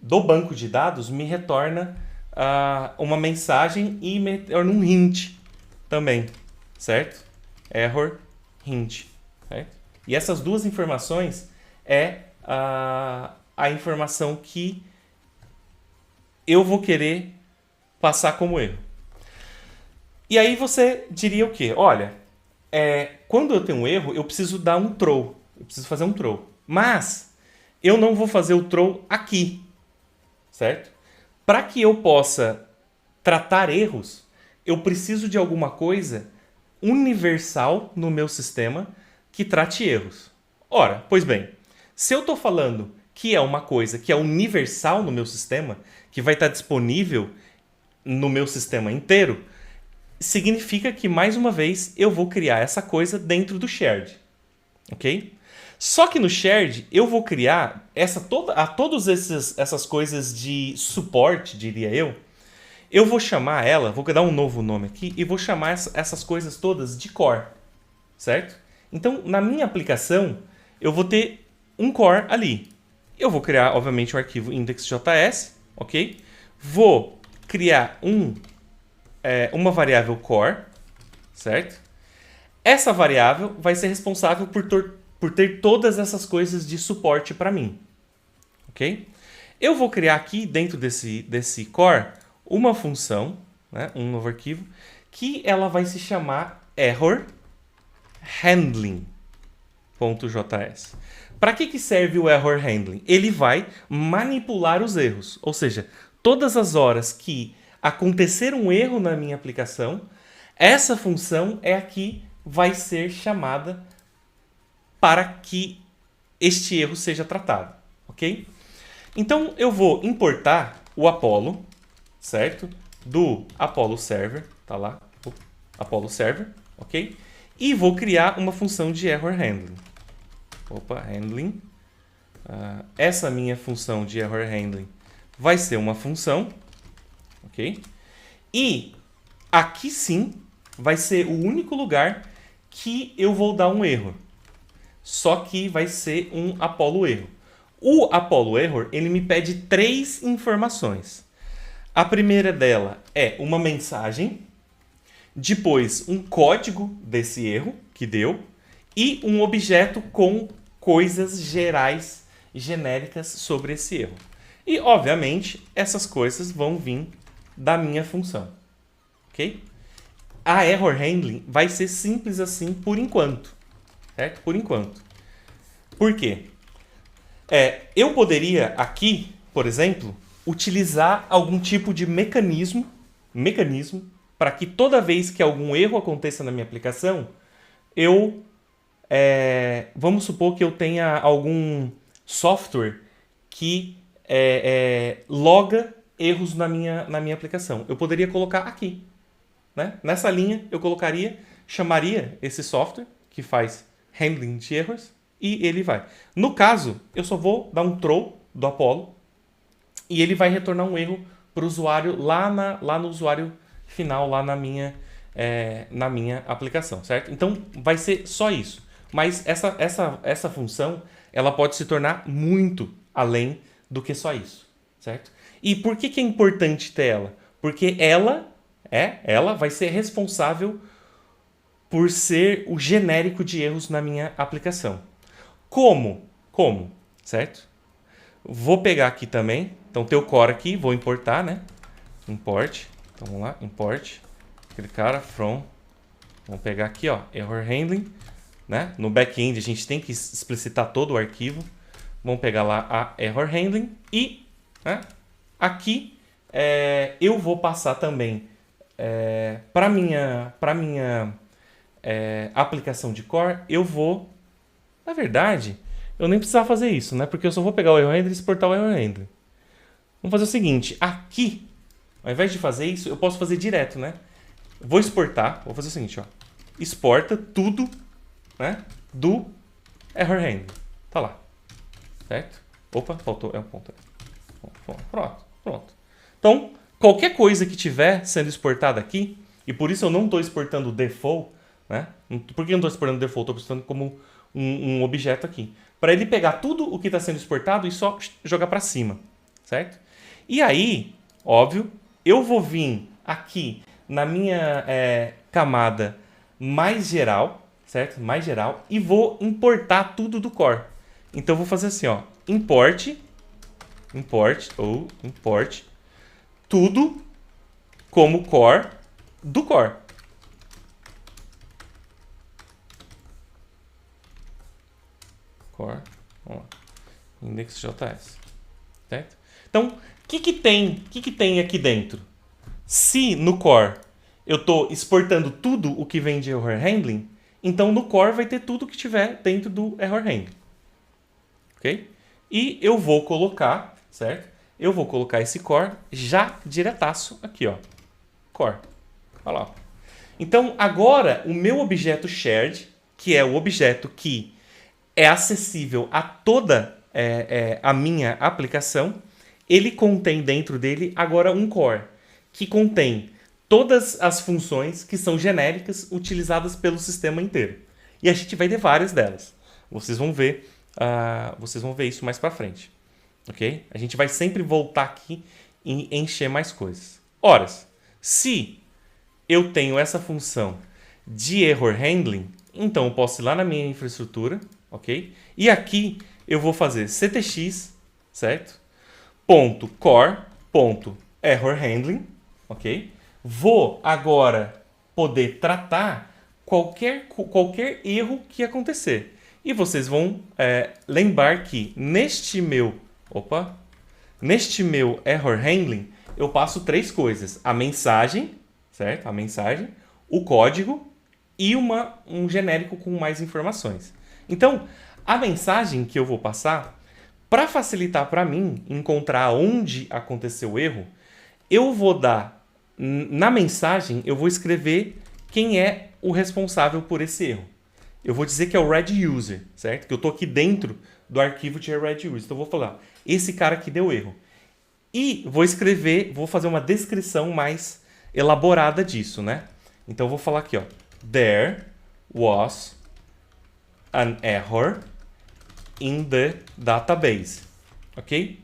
[SPEAKER 1] do banco de dados me retorna uma mensagem e me retorna um hint também, certo? Error hint, certo? E essas duas informações é a informação que eu vou querer passar como erro. E aí você diria o quê? Olha, quando eu tenho um erro, eu preciso dar um throw. Eu preciso fazer um throw. Mas eu não vou fazer o throw aqui, certo? Para que eu possa tratar erros, eu preciso de alguma coisa universal no meu sistema que trate erros. Ora, pois bem, se eu estou falando que é uma coisa que é universal no meu sistema, que vai estar disponível no meu sistema inteiro, significa que, mais uma vez, eu vou criar essa coisa dentro do shared. Ok? Só que no shared, eu vou criar todas essas coisas de suporte, diria eu vou chamar ela, vou dar um novo nome aqui, e vou chamar essas coisas todas de core, certo? Então, na minha aplicação, eu vou ter um core ali. Eu vou criar, obviamente, o arquivo index.js, ok? Vou criar uma variável core, certo? Essa variável vai ser responsável por ter todas essas coisas de suporte para mim, ok? Eu vou criar aqui, dentro desse core, uma função, né, um novo arquivo, que ela vai se chamar error handling.js. Para que serve o error handling? Ele vai manipular os erros, ou seja, todas as horas que acontecer um erro na minha aplicação, essa função é a que vai ser chamada para que este erro seja tratado, ok? Então eu vou importar o Apollo, certo? Do Apollo Server, tá lá, o Apollo Server, ok? E vou criar uma função de error handling. Handling. Essa minha função de error handling vai ser uma função, ok? E aqui sim vai ser o único lugar que eu vou dar um erro. Só que vai ser um Apollo erro. O Apollo error, ele me pede 3 informações. A primeira dela é uma mensagem, depois um código desse erro que deu e um objeto com coisas gerais, genéricas sobre esse erro. E, obviamente, essas coisas vão vir da minha função, ok? A error handling vai ser simples assim por enquanto, certo? Por enquanto. Por quê? Eu poderia aqui, por exemplo, utilizar algum tipo de mecanismo para que toda vez que algum erro aconteça na minha aplicação, vamos supor que eu tenha algum software que loga erros na minha aplicação. Eu poderia colocar aqui, né? Nessa linha eu chamaria esse software que faz handling de erros e ele vai. No caso, eu só vou dar um throw do Apollo e ele vai retornar um erro para o usuário lá no usuário final, lá na minha aplicação, certo? Então vai ser só isso. Mas essa função ela pode se tornar muito além do que só isso, certo? E por que é importante ter ela? Porque ela vai ser responsável por ser o genérico de erros na minha aplicação. Como? Certo? Vou pegar aqui também. Então, tem o core aqui. Vou importar, né? Import. Então, vamos lá. Import. Aquele cara, from. Vamos pegar aqui, ó. Error handling. Né? No back-end, a gente tem que explicitar todo o arquivo. Vamos pegar lá a error handling. E, né? Aqui, eu vou passar também para minha aplicação de core, eu vou... Na verdade, eu nem precisava fazer isso, né? Porque eu só vou pegar o error handling e exportar o error handling. Vamos fazer o seguinte. Aqui, ao invés de fazer isso, eu posso fazer direto, né? Vou exportar. Vou fazer o seguinte, ó. Exporta tudo, né? Do error handling. Tá lá. Certo? Opa, faltou. Um ponto. Pronto. Então, qualquer coisa que tiver sendo exportada aqui, e por isso eu não estou exportando o default, né? Por que eu não estou exportando o default? Estou exportando como um objeto aqui. Para ele pegar tudo o que está sendo exportado e só jogar para cima. certo? E aí, óbvio, eu vou vir aqui na minha camada mais geral, certo? Mais geral, e vou importar tudo do core. Então eu vou fazer assim, ó, import tudo como core do core. Core, vamos lá, index.js, certo? Então, o que tem aqui dentro? Se no core eu estou exportando tudo o que vem de error handling, então no core vai ter tudo que tiver dentro do error handling. Ok? E eu vou colocar, certo? Eu vou colocar esse core já diretaço aqui, ó. Core. Olha lá. Então, agora, o meu objeto shared, que é o objeto que é acessível a toda a minha aplicação, ele contém dentro dele agora um core, que contém todas as funções que são genéricas utilizadas pelo sistema inteiro. E a gente vai ter várias delas. Vocês vão ver isso mais para frente. Ok? A gente vai sempre voltar aqui e encher mais coisas. Ora, se eu tenho essa função de error handling, então eu posso ir lá na minha infraestrutura, ok? E aqui eu vou fazer ctx, certo? .core.error handling, ok? Vou agora poder tratar qualquer erro que acontecer. E vocês vão lembrar que neste meu error handling, eu passo 3 coisas. A mensagem, certo? A mensagem, o código e um genérico com mais informações. Então, a mensagem que eu vou passar, para facilitar para mim encontrar onde aconteceu o erro, eu vou dar, na mensagem, eu vou escrever quem é o responsável por esse erro. Eu vou dizer que é o red user, certo? Que eu estou aqui dentro do arquivo de red user. Então eu vou falar, esse cara que deu erro. E vou fazer uma descrição mais elaborada disso, né? Então eu vou falar aqui, ó. There was an error in the database. Ok?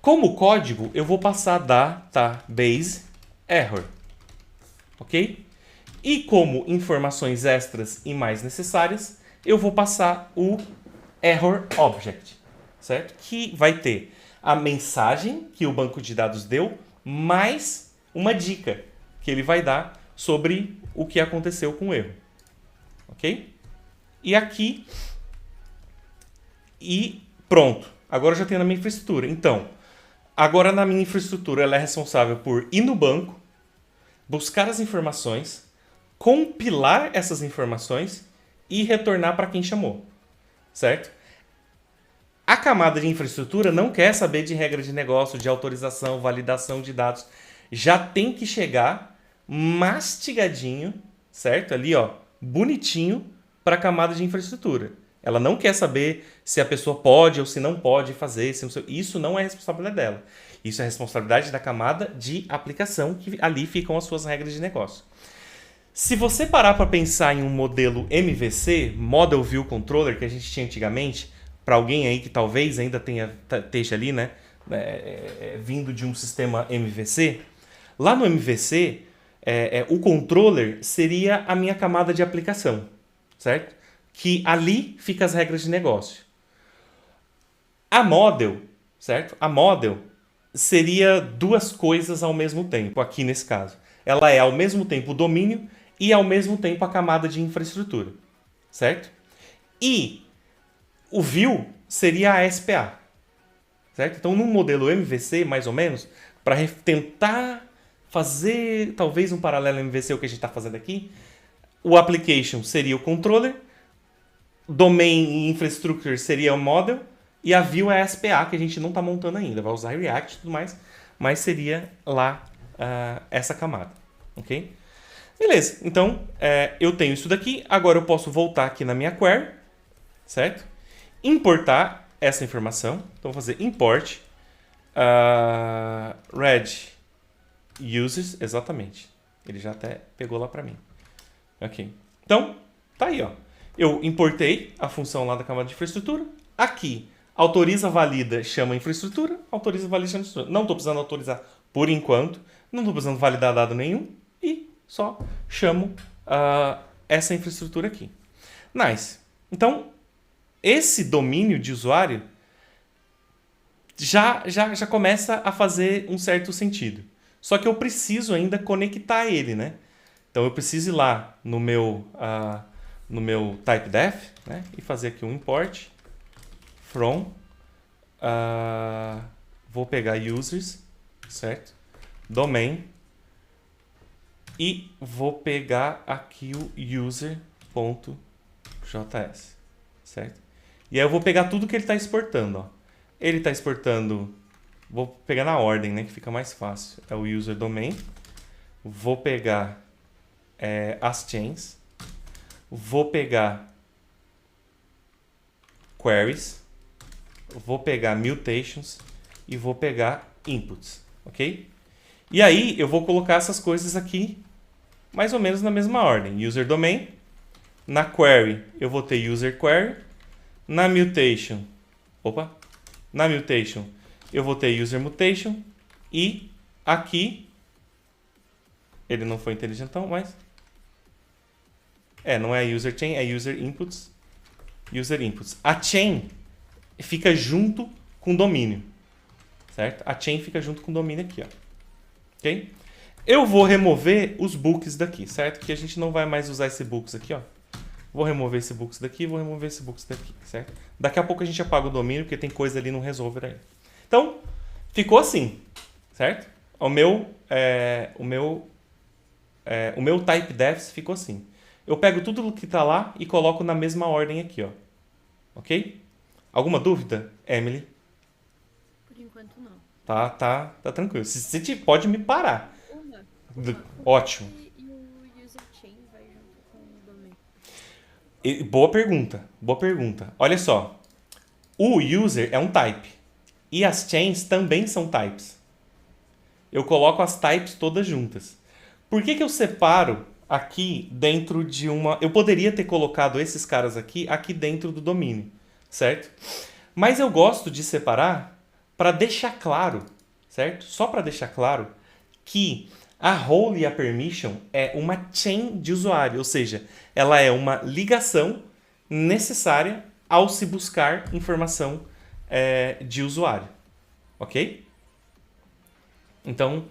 [SPEAKER 1] Como código, eu vou passar database error. Ok? E como informações extras e mais necessárias, eu vou passar o error object, certo? Que vai ter a mensagem que o banco de dados deu, mais uma dica que ele vai dar sobre o que aconteceu com o erro. Ok? E aqui, e pronto. Agora eu já tenho na minha infraestrutura. Então, agora na minha infraestrutura ela é responsável por ir no banco, buscar as informações, compilar essas informações e retornar para quem chamou, certo? A camada de infraestrutura não quer saber de regra de negócio, de autorização, validação de dados. Já tem que chegar mastigadinho, certo? Ali, ó, bonitinho para a camada de infraestrutura. Ela não quer saber se a pessoa pode ou se não pode fazer. Isso não é responsabilidade dela. Isso é responsabilidade da camada de aplicação, que ali ficam as suas regras de negócio. Se você parar para pensar em um modelo MVC, Model View Controller, que a gente tinha antigamente, para alguém aí que talvez ainda esteja ali, né, vindo de um sistema MVC, lá no MVC, o controller seria a minha camada de aplicação, certo? Que ali fica as regras de negócio. A Model, certo? A Model seria duas coisas ao mesmo tempo, aqui nesse caso. Ela é ao mesmo tempo o domínio e ao mesmo tempo a camada de infraestrutura, certo? E o view seria a SPA, certo? Então, num modelo MVC, mais ou menos, para tentar fazer talvez um paralelo MVC, o que a gente está fazendo aqui, o application seria o controller, domain e infrastructure seria o model, e a view é a SPA, que a gente não está montando ainda. Vai usar React e tudo mais, mas seria lá essa camada, ok? Beleza, então eu tenho isso daqui. Agora eu posso voltar aqui na minha query, certo? Importar essa informação. Então vou fazer import red users, exatamente. Ele já até pegou lá para mim. Ok. Então, tá aí, ó. Eu importei a função lá da camada de infraestrutura. Aqui, Autoriza, valida, chama infraestrutura. Autoriza, valida, chama infraestrutura. Não estou precisando autorizar por enquanto. Não estou precisando validar dado nenhum. E só chamo essa infraestrutura aqui. Nice. Então, esse domínio de usuário já começa a fazer um certo sentido. Só que eu preciso ainda conectar ele, né? Então eu preciso ir lá no meu typedef, né? E fazer aqui um import from. Vou pegar users, certo? Domain. E vou pegar aqui o user.js, certo? E aí eu vou pegar tudo que ele está exportando, ó. Ele está exportando, vou pegar na ordem, né, que fica mais fácil. É o user domain. Vou pegar as chains. Vou pegar queries. Vou pegar mutations e vou pegar inputs, ok? E aí eu vou colocar essas coisas aqui mais ou menos na mesma ordem. User domain. Na query eu vou ter user query. Na mutation, eu vou ter user mutation. E aqui, ele não foi inteligentão, mas não é user chain, é user inputs. User inputs. A chain fica junto com o domínio, certo? A chain fica junto com o domínio aqui, ó. Ok? Eu vou remover os books daqui, certo? Que a gente não vai mais usar esse books aqui, ó. Vou remover esse books daqui, vou remover esse books daqui, certo? Daqui a pouco a gente apaga o domínio, porque tem coisa ali no resolver aí. Então, ficou assim, certo? O meu typedefs ficou assim. Eu pego tudo que está lá e coloco na mesma ordem aqui, ó. Ok? Alguma dúvida, Emily?
[SPEAKER 2] Por enquanto não.
[SPEAKER 1] Tá tranquilo. Você pode me parar.
[SPEAKER 2] Uma.
[SPEAKER 1] Ótimo.
[SPEAKER 2] E o user chain vai junto com o domain?
[SPEAKER 1] Boa pergunta. Olha só. O user é um type. E as chains também são types. Eu coloco as types todas juntas. Por que eu separo aqui dentro de uma... Eu poderia ter colocado esses caras aqui dentro do domínio, certo? Mas eu gosto de separar para deixar claro, certo? Só para deixar claro que a role e a permission é uma chain de usuário, ou seja, ela é uma ligação necessária ao se buscar informação de usuário, ok? Então,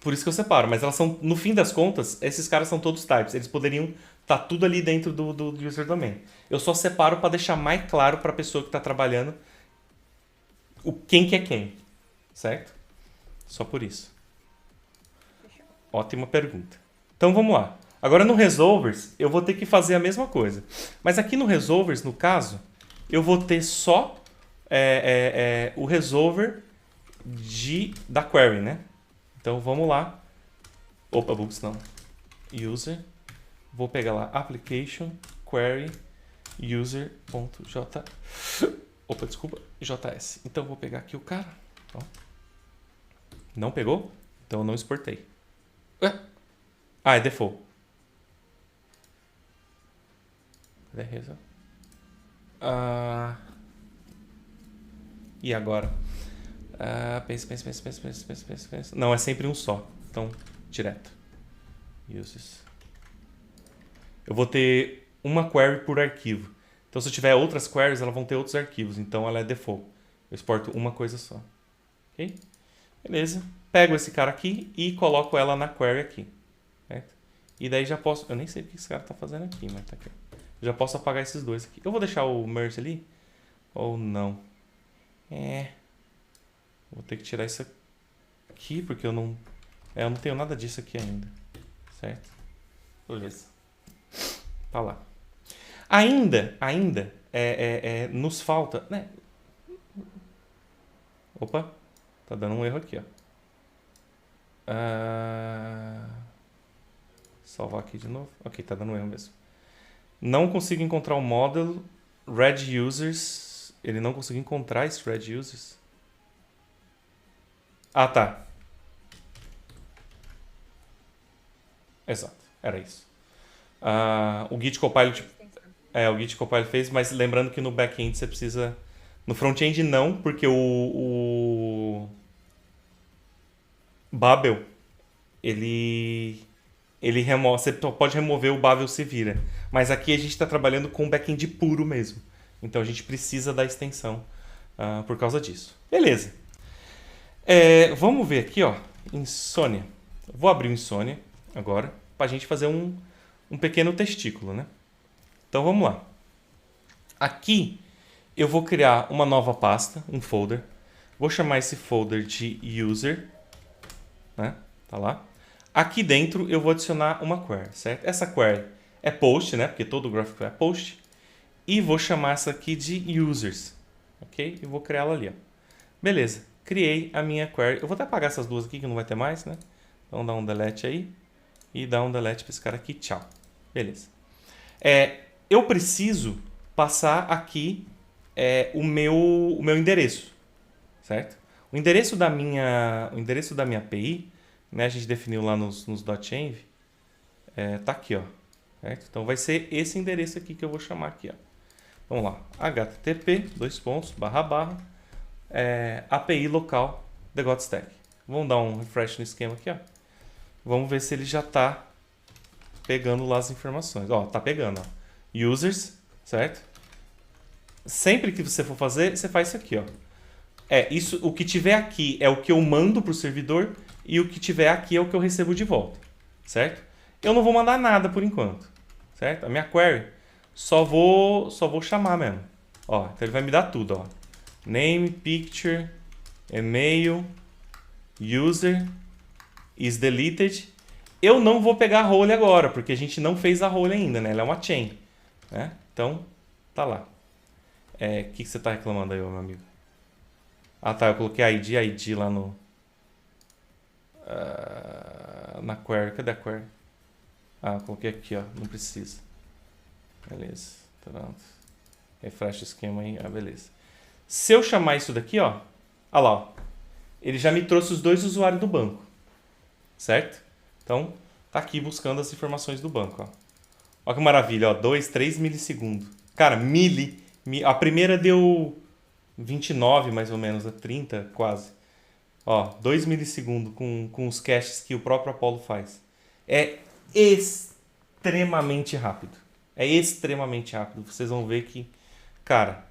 [SPEAKER 1] por isso que eu separo, mas elas são, no fim das contas, esses caras são todos types, eles poderiam estar tudo ali dentro do user domain. Eu só separo para deixar mais claro para a pessoa que está trabalhando quem que é quem, certo? Só por isso. Ótima pergunta. Então vamos lá. Agora no resolvers eu vou ter que fazer a mesma coisa. Mas aqui no resolvers, no caso, eu vou ter só o resolver da query, né? Então vamos lá. Books não. User. Vou pegar lá application query user.js. Então vou pegar aqui o cara. Ó. Não pegou? Então eu não exportei. É default. Beleza. E agora? Pensa. Não, é sempre um só. Então, direto. Uses. Eu vou ter uma query por arquivo. Então, se eu tiver outras queries, elas vão ter outros arquivos. Então, ela é default. Eu exporto uma coisa só. Ok? Beleza. Pego esse cara aqui e coloco ela na query aqui. Certo? E daí já posso... Eu nem sei o que esse cara está fazendo aqui, mas tá aqui. Já posso apagar esses dois aqui. Eu vou deixar o merge ali? Ou não? Vou ter que tirar isso aqui, porque eu não tenho nada disso aqui ainda. Certo? Beleza. Tá lá. Ainda nos falta... Né? Opa, tá dando um erro aqui, ó. Salvar aqui de novo. Ok, tá dando um erro mesmo. Não consigo encontrar o model red users. Ele não conseguiu encontrar esse red users. Tá. Exato, era isso. O Git Compile o Git Compile fez, mas lembrando que no back-end você precisa No front-end não, porque o Babel, ele remove, você pode remover o Babel se vira. Mas aqui a gente está trabalhando com back-end puro mesmo. Então a gente precisa da extensão por causa disso. Beleza. Vamos ver aqui, ó, Insônia. Vou abrir o Insônia agora para a gente fazer um pequeno testículo, né? Então vamos lá. Aqui eu vou criar uma nova pasta, um folder. Vou chamar esse folder de user, né? Tá lá. Aqui dentro eu vou adicionar uma query, certo? Essa query é post, né? Porque todo GraphQL é post. E vou chamar essa aqui de users, ok? E vou criar ela ali, ó. Beleza. Criei a minha query. Eu vou até apagar essas duas aqui que não vai ter mais, né? Então dá um delete aí. E dá um delete para esse cara aqui. Tchau. Beleza. Eu preciso passar aqui o meu endereço, certo? O endereço da minha API, né, a gente definiu lá nos .env, tá aqui, ó. Certo? Então vai ser esse endereço aqui que eu vou chamar aqui, ó. Vamos lá, http API local the Godstack. Vamos dar um refresh no esquema aqui, ó. Vamos ver se ele já está pegando lá as informações. Ó, tá pegando, ó. Users, certo? Sempre que você for fazer, você faz isso aqui, ó. Isso, o que tiver aqui é o que eu mando para o servidor e o que tiver aqui é o que eu recebo de volta, certo? Eu não vou mandar nada por enquanto, certo? A minha query só vou chamar mesmo. Ó, então ele vai me dar tudo, ó. Name, picture, email, user, is deleted. Eu não vou pegar a role agora, porque a gente não fez a role ainda, né? Ela é uma chain, né? Então, tá lá. O que você tá reclamando aí, meu amigo? Ah, tá. Eu coloquei ID lá no... na query. Cadê a query? Ah, eu coloquei aqui, ó. Não precisa. Beleza. Pronto. Refresh o esquema aí. Ah, beleza. Se eu chamar isso daqui, ó. Olha lá, ó. Ele já me trouxe os dois usuários do banco. Certo? Então, tá aqui buscando as informações do banco, ó. Olha que maravilha, ó. 2, 3 milissegundos. Cara, a primeira deu 29, mais ou menos, a 30, quase. Ó, 2 milissegundos com os caches que o próprio Apollo faz. É extremamente rápido. É extremamente rápido. Vocês vão ver que, cara,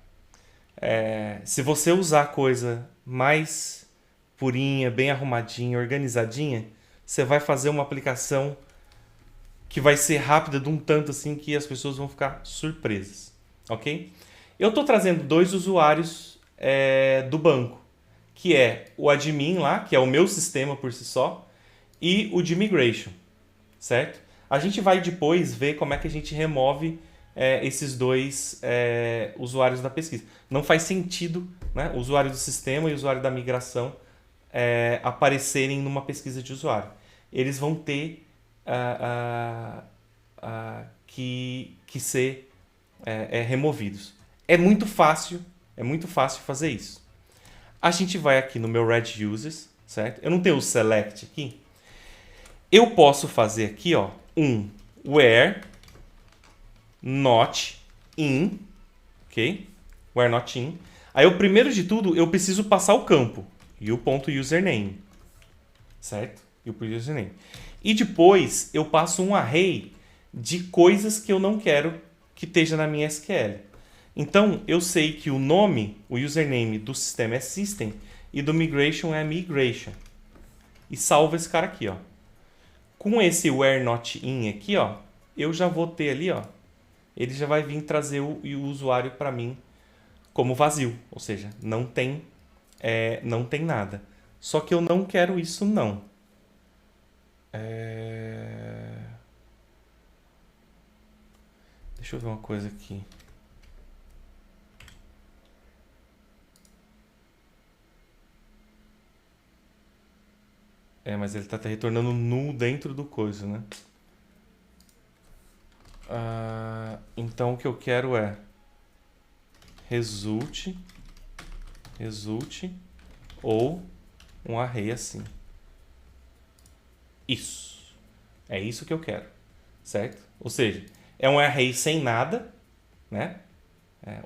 [SPEAKER 1] se você usar a coisa mais purinha, bem arrumadinha, organizadinha, você vai fazer uma aplicação que vai ser rápida de um tanto assim que as pessoas vão ficar surpresas, ok? Eu estou trazendo dois usuários do banco, que é o admin lá, que é o meu sistema por si só, e o de migration, certo? A gente vai depois ver como é que a gente remove esses dois usuários da pesquisa. Não faz sentido, né, o usuário do sistema e o usuário da migração aparecerem numa pesquisa de usuário. Eles vão ter que ser removidos. É muito fácil fazer isso. A gente vai aqui no meu Red Users, certo? Eu não tenho o Select aqui. Eu posso fazer aqui, ó, where not in, ok? Where not in. Aí, o primeiro de tudo, eu preciso passar o campo e o ponto username, certo? E o ponto username. E depois eu passo um array de coisas que eu não quero que esteja na minha SQL. Então, eu sei que o nome, o username do sistema é system e do migration é migration. E salvo esse cara aqui, ó. Com esse where not in aqui, ó, eu já vou ter ali, ó, ele já vai vir trazer o usuário para mim como vazio, ou seja, não tem nada. Só que eu não quero isso, não. Deixa eu ver uma coisa aqui. Mas ele tá retornando null dentro do coisa, né? Então o que eu quero é result ou um array assim. Isso. É isso que eu quero, certo? Ou seja, é um array sem nada, né?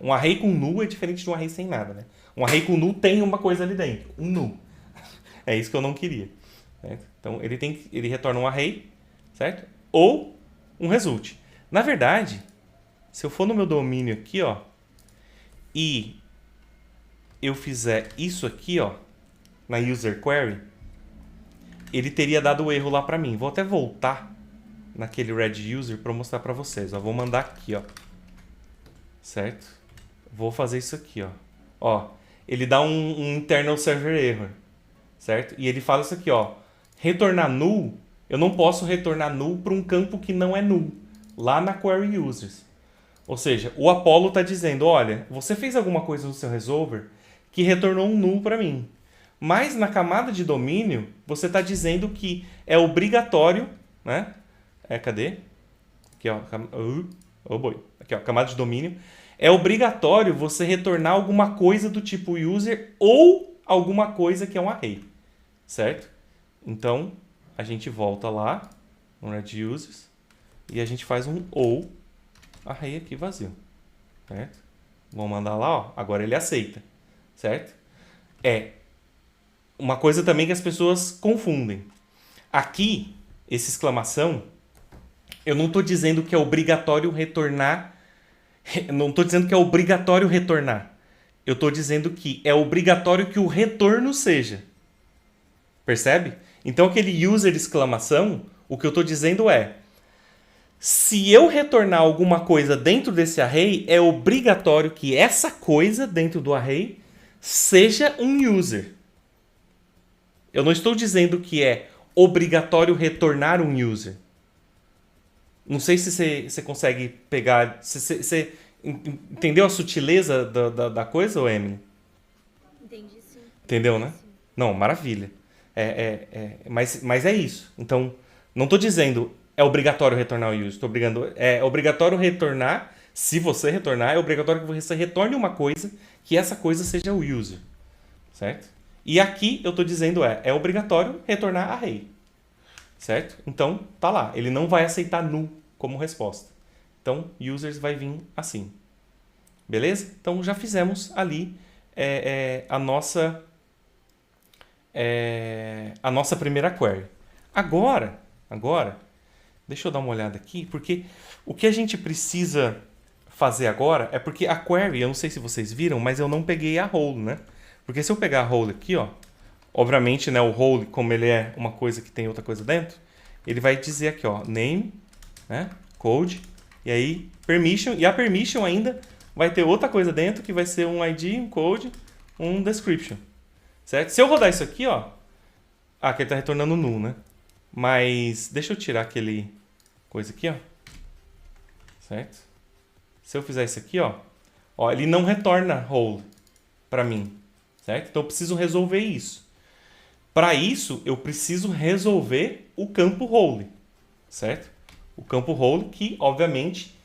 [SPEAKER 1] Um array com null é diferente de um array sem nada, né? Um array com null tem uma coisa ali dentro, um null. É isso que eu não queria. Certo? Então ele retorna um array, certo? Ou um result. Na verdade, se eu for no meu domínio aqui, ó, e eu fizer isso aqui, ó, na user query, ele teria dado o erro lá para mim. Vou até voltar naquele red user para mostrar para vocês. Ó, vou mandar aqui, ó, certo? Vou fazer isso aqui, ó. Ó, ele dá um internal server error, certo? E ele fala isso aqui, ó, retornar null. Eu não posso retornar null para um campo que não é null, lá na query users. Ou seja, o Apollo está dizendo, olha, você fez alguma coisa no seu resolver que retornou um null para mim. Mas na camada de domínio, você está dizendo que é obrigatório, né? Cadê? Aqui, ó. Oh boy. Aqui, ó, camada de domínio. É obrigatório você retornar alguma coisa do tipo user ou alguma coisa que é um array. Certo? Então, a gente volta lá no red users e a gente faz um ou array aqui vazio. Certo? Vamos mandar lá, ó. Agora ele aceita. Certo? Uma coisa também que as pessoas confundem. Aqui, essa exclamação, eu não estou dizendo que é obrigatório retornar. Não estou dizendo que é obrigatório retornar. Eu estou dizendo que é obrigatório que o retorno seja. Percebe? Então, aquele user exclamação, o que eu estou dizendo é: se eu retornar alguma coisa dentro desse array, é obrigatório que essa coisa dentro do array seja um user. Eu não estou dizendo que é obrigatório retornar um user. Não sei se você consegue pegar... Você entendeu a sutileza da coisa, ou Emily?
[SPEAKER 2] Entendi, sim.
[SPEAKER 1] Entendeu, né?
[SPEAKER 2] Sim.
[SPEAKER 1] Não, maravilha. Mas é isso. Então, não estou dizendo é obrigatório retornar o user. É obrigatório retornar. Se você retornar, é obrigatório que você retorne uma coisa que essa coisa seja o user. Certo? E aqui eu estou dizendo é obrigatório retornar array. Certo? Então, tá lá. Ele não vai aceitar null como resposta. Então, users vai vir assim. Beleza? Então, já fizemos ali a nossa primeira query. Agora, deixa eu dar uma olhada aqui, porque o que a gente precisa fazer agora é porque a query, eu não sei se vocês viram, mas eu não peguei a role, né? Porque se eu pegar a role aqui, ó, obviamente, né, o role, como ele é uma coisa que tem outra coisa dentro, ele vai dizer aqui, ó, name, né, code, e aí permission, e a permission ainda vai ter outra coisa dentro que vai ser um ID, um code, um description, certo? Se eu rodar isso aqui, ó, que ele tá retornando null, né? Mas deixa eu tirar aquele coisa aqui, ó, certo? Se eu fizer isso aqui, ó, ele não retorna role para mim, certo? Então eu preciso resolver isso. Para isso, eu preciso resolver o campo role, certo? O campo role que, obviamente,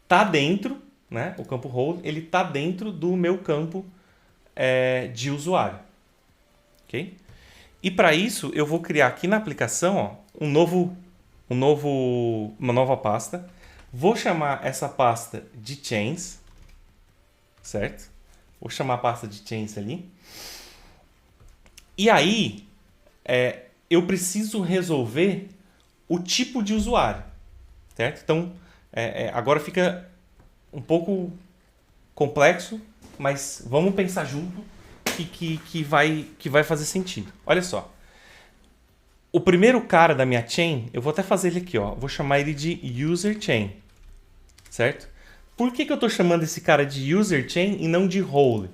[SPEAKER 1] está dentro, né? O campo role, ele está dentro do meu campo de usuário, ok? E para isso, eu vou criar aqui na aplicação, ó, uma nova pasta. Vou chamar essa pasta de chains, certo? Vou chamar a pasta de chains ali. E aí, eu preciso resolver o tipo de usuário, certo? Então, agora fica um pouco complexo, mas vamos pensar junto que vai fazer sentido. Olha só. O primeiro cara da minha chain, eu vou até fazer ele aqui, ó. Vou chamar ele de user chain, certo? Por que eu estou chamando esse cara de user chain e não de role?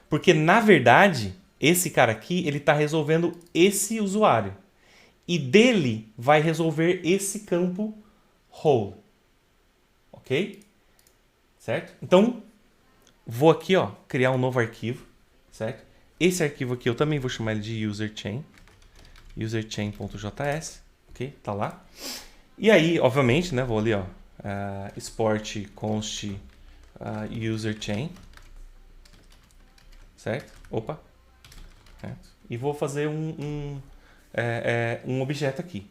[SPEAKER 1] Porque, na verdade, esse cara aqui, ele está resolvendo esse usuário. E dele vai resolver esse campo role. Ok? Certo? Então, vou aqui, ó, criar um novo arquivo. Certo? Esse arquivo aqui eu também vou chamar ele de userchain. userchain.js. Ok? Tá lá. E aí, obviamente, né, vou ali, ó, export const userchain. Certo? Opa. Certo? E vou fazer um objeto aqui.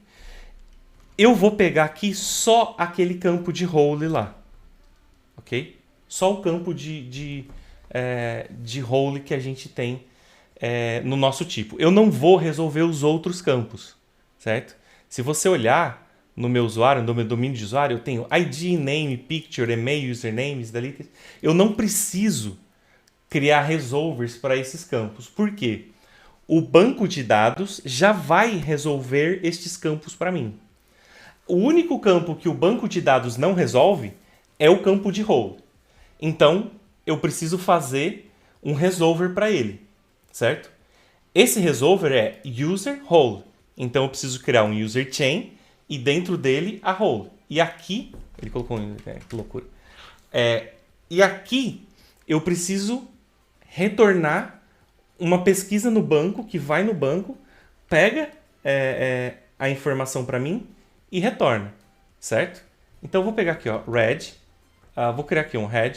[SPEAKER 1] Eu vou pegar aqui só aquele campo de role lá. Ok? só o campo de role que a gente tem no nosso tipo. Eu não vou resolver os outros campos, certo? Se você olhar no meu usuário, no meu domínio de usuário, eu tenho ID, name, picture, email, usernames, deleted. Eu não preciso criar resolvers para esses campos. Por quê? O banco de dados já vai resolver estes campos para mim. O único campo que o banco de dados não resolve é o campo de role. Então, eu preciso fazer um resolver para ele, certo? Esse resolver é user role. Então, eu preciso criar um user chain e dentro dele a role. E aqui, ele colocou, que loucura. E aqui eu preciso retornar uma pesquisa no banco, que vai no banco, pega a informação para mim e retorna, certo? Então eu vou pegar aqui, ó, red, vou criar aqui um red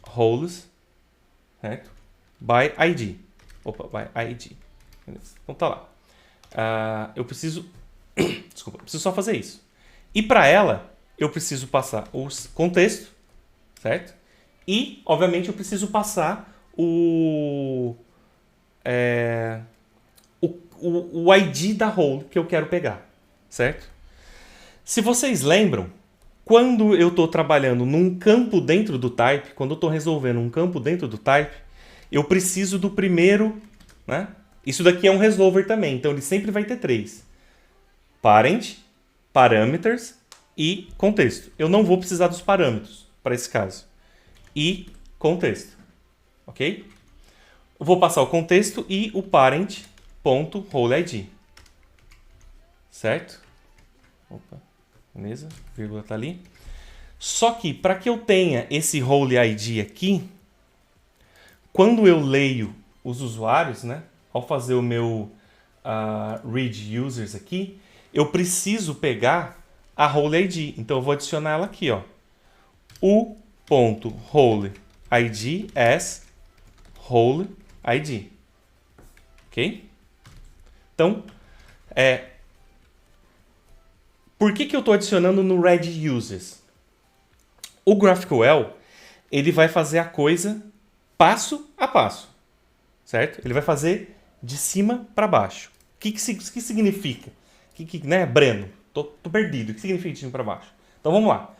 [SPEAKER 1] roles, certo? By ID. Opa, by ID. Beleza. Então tá lá. Eu preciso desculpa, preciso só fazer isso. E para ela, eu preciso passar o contexto, certo? E, obviamente, eu preciso passar o ID da role que eu quero pegar, certo? Se vocês lembram, quando eu estou trabalhando num campo dentro do type, quando eu estou resolvendo um campo dentro do type, eu preciso do primeiro, né? Isso daqui é um resolver também, então ele sempre vai ter 3. Parent, parameters e contexto. Eu não vou precisar dos parâmetros para esse caso. E contexto. Ok? Eu vou passar o contexto e o parent.roleID. Certo? Opa, beleza. Vírgula tá ali. Só que para que eu tenha esse roleID aqui, quando eu leio os usuários, né, ao fazer o meu read users aqui, eu preciso pegar a roleID. Então eu vou adicionar ela aqui, ó. o.roleID as roleID. Ok? Então, por que eu estou adicionando no red users? O GraphQL, ele vai fazer a coisa passo a passo, certo? Ele vai fazer de cima para baixo. O que significa? Né, Breno? Tô perdido. O que significa de cima para baixo? Então vamos lá.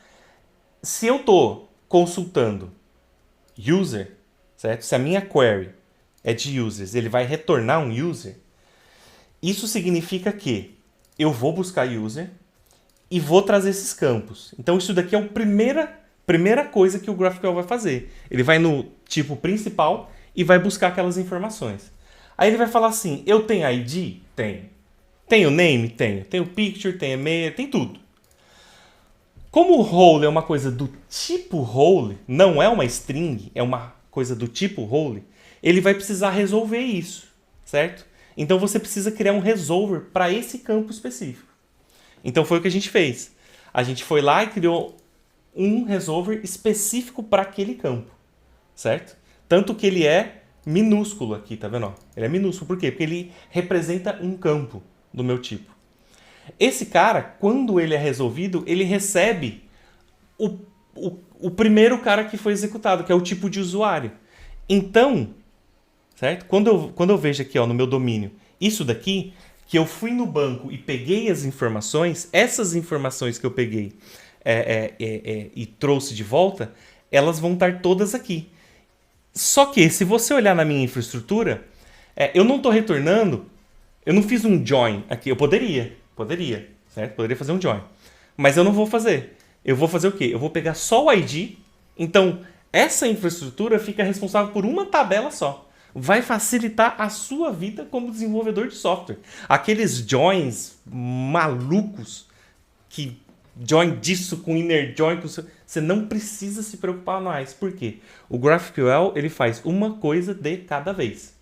[SPEAKER 1] Se eu estou consultando user, certo? Se a minha query é de users, ele vai retornar um user. Isso significa que eu vou buscar user e vou trazer esses campos. Então isso daqui é a primeira coisa que o GraphQL vai fazer. Ele vai no tipo principal e vai buscar aquelas informações. Aí ele vai falar assim, eu tenho ID? Tenho. Tenho name? Tenho. Tenho picture, tenho e-mail, tem tudo. Como o role é uma coisa do tipo role, não é uma string, é uma coisa do tipo role, ele vai precisar resolver isso, certo? Então você precisa criar um resolver para esse campo específico. Então foi o que a gente fez. A gente foi lá e criou um resolver específico para aquele campo, certo? Tanto que ele é minúsculo aqui, tá vendo? Ele é minúsculo, por quê? Porque ele representa um campo do meu tipo. Esse cara, quando ele é resolvido, ele recebe o primeiro cara que foi executado, que é o tipo de usuário. Então, certo? Quando eu vejo aqui, ó, no meu domínio, isso daqui, que eu fui no banco e peguei as informações, essas informações que eu peguei e trouxe de volta, elas vão estar todas aqui. Só que, se você olhar na minha infraestrutura, eu não estou retornando, eu não fiz um join aqui. Eu poderia, certo? Poderia fazer um join. Mas eu não vou fazer. Eu vou fazer o quê? Eu vou pegar só o ID. Então, essa infraestrutura fica responsável por uma tabela só. Vai facilitar a sua vida como desenvolvedor de software. Aqueles joins malucos, que join disso com inner join, você não precisa se preocupar mais. Por quê? O GraphQL ele faz uma coisa de cada vez,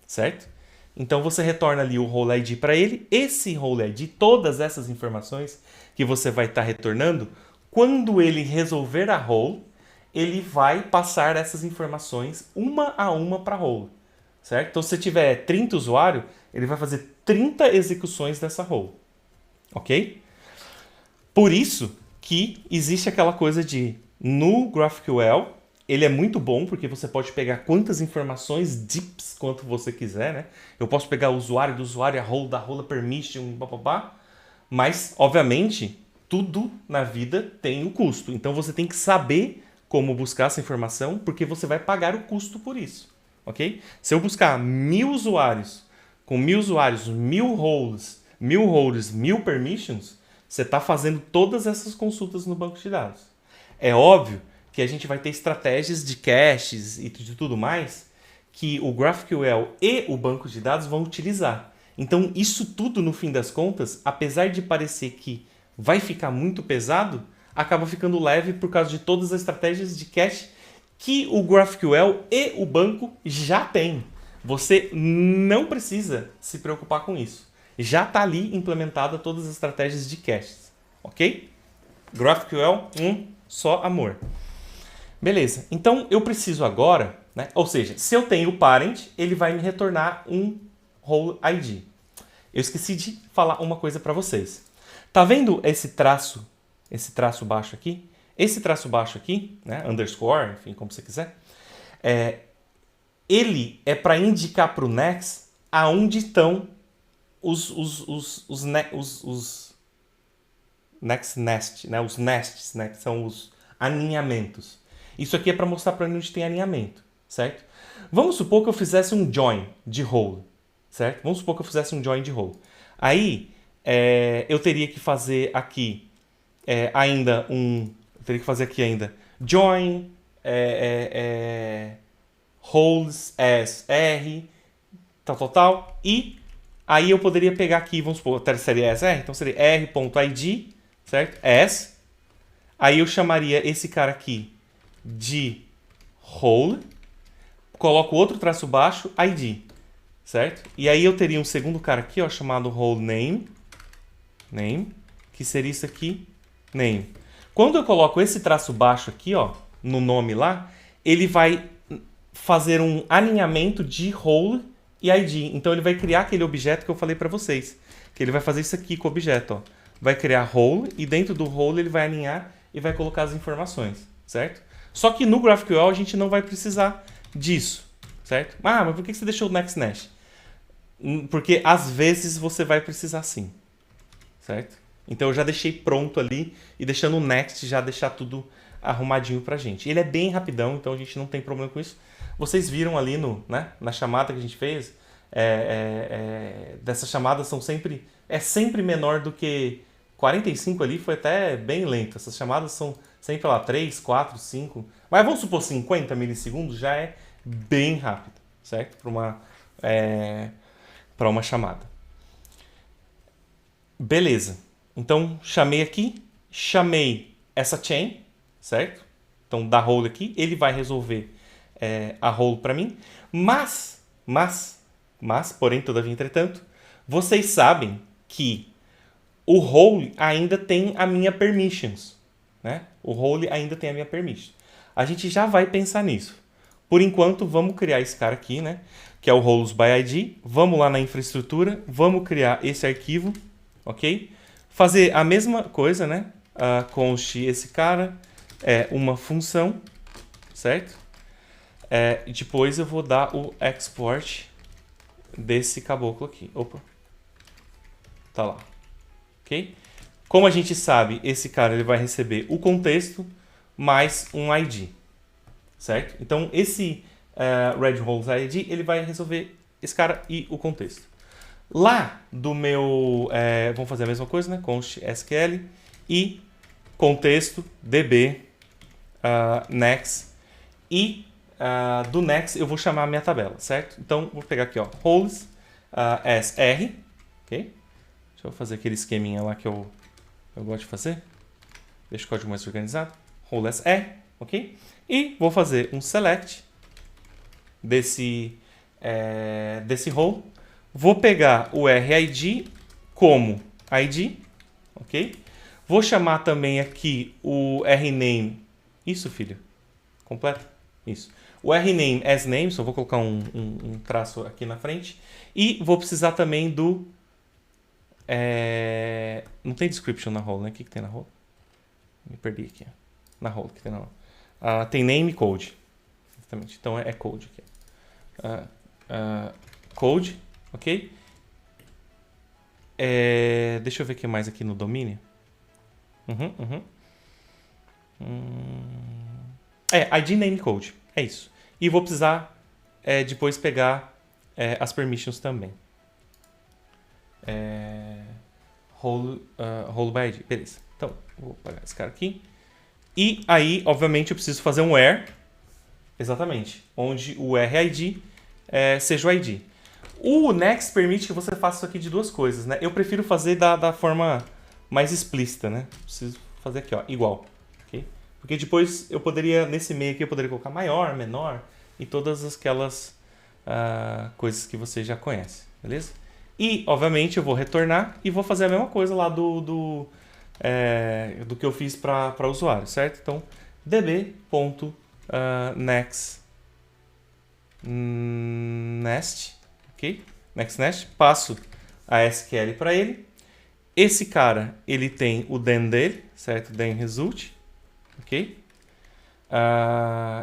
[SPEAKER 1] certo? Então você retorna ali o role ID para ele. Esse role ID, todas essas informações que você vai estar retornando, quando ele resolver a role, ele vai passar essas informações uma a uma para a role, certo? Então se você tiver 30 usuários, ele vai fazer 30 execuções dessa role, ok? Por isso que existe aquela coisa de, no GraphQL, Ele é muito bom porque você pode pegar quantas informações deeps quanto você quiser, né? Eu posso pegar o usuário do usuário, a role da role, permission, papapá. Mas, obviamente, tudo na vida tem o custo. Então você tem que saber como buscar essa informação, porque você vai pagar o custo por isso, ok? Se eu buscar 1000 usuários, com 1000 usuários, 1000 roles, 1000 permissions, você está fazendo todas essas consultas no banco de dados. É óbvio que a gente vai ter estratégias de caches e de tudo mais que o GraphQL e o banco de dados vão utilizar. Então, isso tudo, no fim das contas, apesar de parecer que vai ficar muito pesado, acaba ficando leve por causa de todas as estratégias de cache que o GraphQL e o banco já têm. Você não precisa se preocupar com isso. Já está ali implementada todas as estratégias de caches, ok? GraphQL, só amor. Beleza, então eu preciso agora, né? Ou seja, se eu tenho o parent, ele vai me retornar um role ID. Eu esqueci de falar uma coisa para vocês. Tá vendo esse traço baixo aqui? Esse traço baixo aqui, né? Underscore, enfim, como você quiser. Ele é para indicar para o Next aonde estão os next nest, né? Os nests, né? Que são os aninhamentos. Isso aqui é para mostrar para onde tem alinhamento, certo? Vamos supor que eu fizesse um join de role, certo? Vamos supor que eu fizesse um join de role. Aí, eu teria que fazer aqui ainda join roles as R, tal. E aí eu poderia pegar aqui, vamos supor, seria as R, então seria r.id, certo? As. Aí eu chamaria esse cara aqui de role, coloco outro traço baixo, id, certo? E aí eu teria um segundo cara aqui, ó, chamado role name, que seria isso aqui, name. Quando eu coloco esse traço baixo aqui, ó, no nome lá, ele vai fazer um alinhamento de role e id. Então ele vai criar aquele objeto que eu falei para vocês, que ele vai fazer isso aqui com o objeto, ó. Vai criar role e dentro do role ele vai alinhar e vai colocar as informações, certo? Só que no GraphQL a gente não vai precisar disso, certo? Ah, mas por que você deixou o next nest? Porque às vezes você vai precisar sim, certo? Então eu já deixei pronto ali e deixando o next já deixar tudo arrumadinho pra gente. Ele é bem rapidão, então a gente não tem problema com isso. Vocês viram ali na chamada que a gente fez, dessas chamadas é sempre menor do que 45 ali, foi até bem lento. Essas chamadas são sempre lá 3, 4, 5, mas vamos supor 50 milissegundos já é bem rápido, certo? Para uma chamada. Beleza. Então, chamei essa chain, certo? Então, da role aqui, ele vai resolver a role para mim. Mas, porém, todavia, entretanto, vocês sabem que o role ainda tem a minha permissions, né? O role ainda tem a minha permission. A gente já vai pensar nisso. Por enquanto, vamos criar esse cara aqui, né? Que é o roles by ID. Vamos lá na infraestrutura, vamos criar esse arquivo, ok? Fazer a mesma coisa, né? Const esse cara é uma função, certo? E depois eu vou dar o export desse caboclo aqui. Opa. Tá lá. Ok? Como a gente sabe, esse cara ele vai receber o contexto mais um ID, certo? Então, esse Red Roles ID, ele vai resolver esse cara e o contexto. Lá do meu... vamos fazer a mesma coisa, né? Const SQL e contexto db next. E do next eu vou chamar a minha tabela, certo? Então, vou pegar aqui, ó, roles as R, ok? Deixa eu fazer aquele esqueminha lá que eu gosto de fazer. Deixa o código mais organizado. Role as R, ok? E vou fazer um select desse role. Vou pegar o RID como ID, ok? Vou chamar também aqui o RName. Isso, filho? Completa? Isso. O RName as name, só vou colocar um traço aqui na frente. E vou precisar também do... não tem description na role, né? O que tem na role? Me perdi aqui. Na role, que tem na role. tem name e code. Exatamente. Então é code aqui. Code, ok? Deixa eu ver o que mais aqui no domínio. ID name code. É isso. E vou precisar depois pegar as permissions também. Role by ID. Beleza. Então, vou pagar esse cara aqui. E aí, obviamente, eu preciso fazer um where. Exatamente. Onde o RID seja o ID. O Next permite que você faça isso aqui de duas coisas, né? Eu prefiro fazer da forma mais explícita, né? Preciso fazer aqui, ó, igual. Okay? Porque depois eu poderia, nesse meio aqui, eu poderia colocar maior, menor e todas aquelas coisas que você já conhece, beleza? E, obviamente, eu vou retornar e vou fazer a mesma coisa lá do que eu fiz para o usuário, certo? Então, db.next nest, ok? Next nest, passo a SQL para ele. Esse cara, ele tem o then dele, certo? Then result, ok?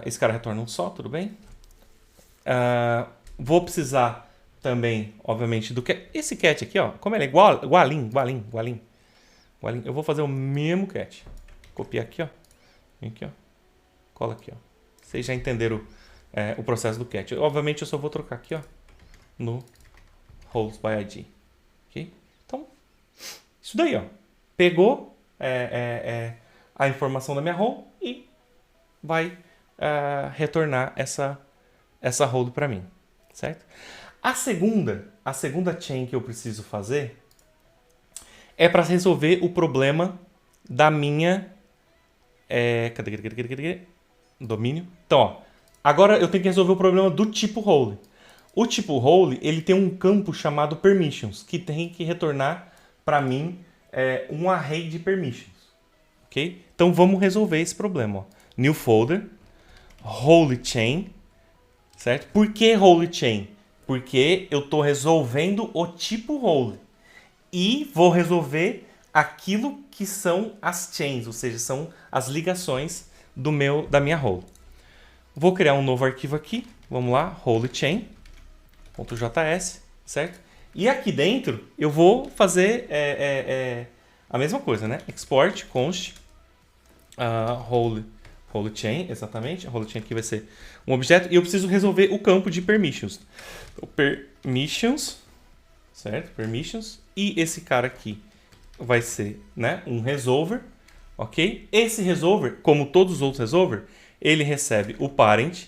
[SPEAKER 1] Esse cara retorna um só, tudo bem? Vou precisar também, obviamente, do cat. Esse cat aqui, ó, como ele é igualinho. Eu vou fazer o mesmo cat. Copiar aqui, ó. Aqui, ó. Cola aqui, ó. Vocês já entenderam o processo do cat. Obviamente, eu só vou trocar aqui, ó, no roles by ID. Ok? Então, isso daí, ó. Pegou a informação da minha role e vai retornar essa role para mim, certo? A segunda chain que eu preciso fazer é para resolver o problema da minha cadê? Domínio. Então, ó, agora eu tenho que resolver o problema do tipo role. O tipo role, ele tem um campo chamado permissions, que tem que retornar para mim um array de permissions. Ok? Então vamos resolver esse problema. Ó. New folder, role chain, certo? Por que role chain? Porque eu estou resolvendo o tipo role. E vou resolver aquilo que são as chains, ou seja, são as ligações da minha role. Vou criar um novo arquivo aqui. Vamos lá, rolechain.js, certo? E aqui dentro eu vou fazer a mesma coisa, né? Export const rolechain, exatamente. A rolechain aqui vai ser um objeto e eu preciso resolver o campo de permissions. Permissions, certo? Permissions. E esse cara aqui vai ser, né, um resolver, ok? Esse resolver, como todos os outros resolver, ele recebe o parent,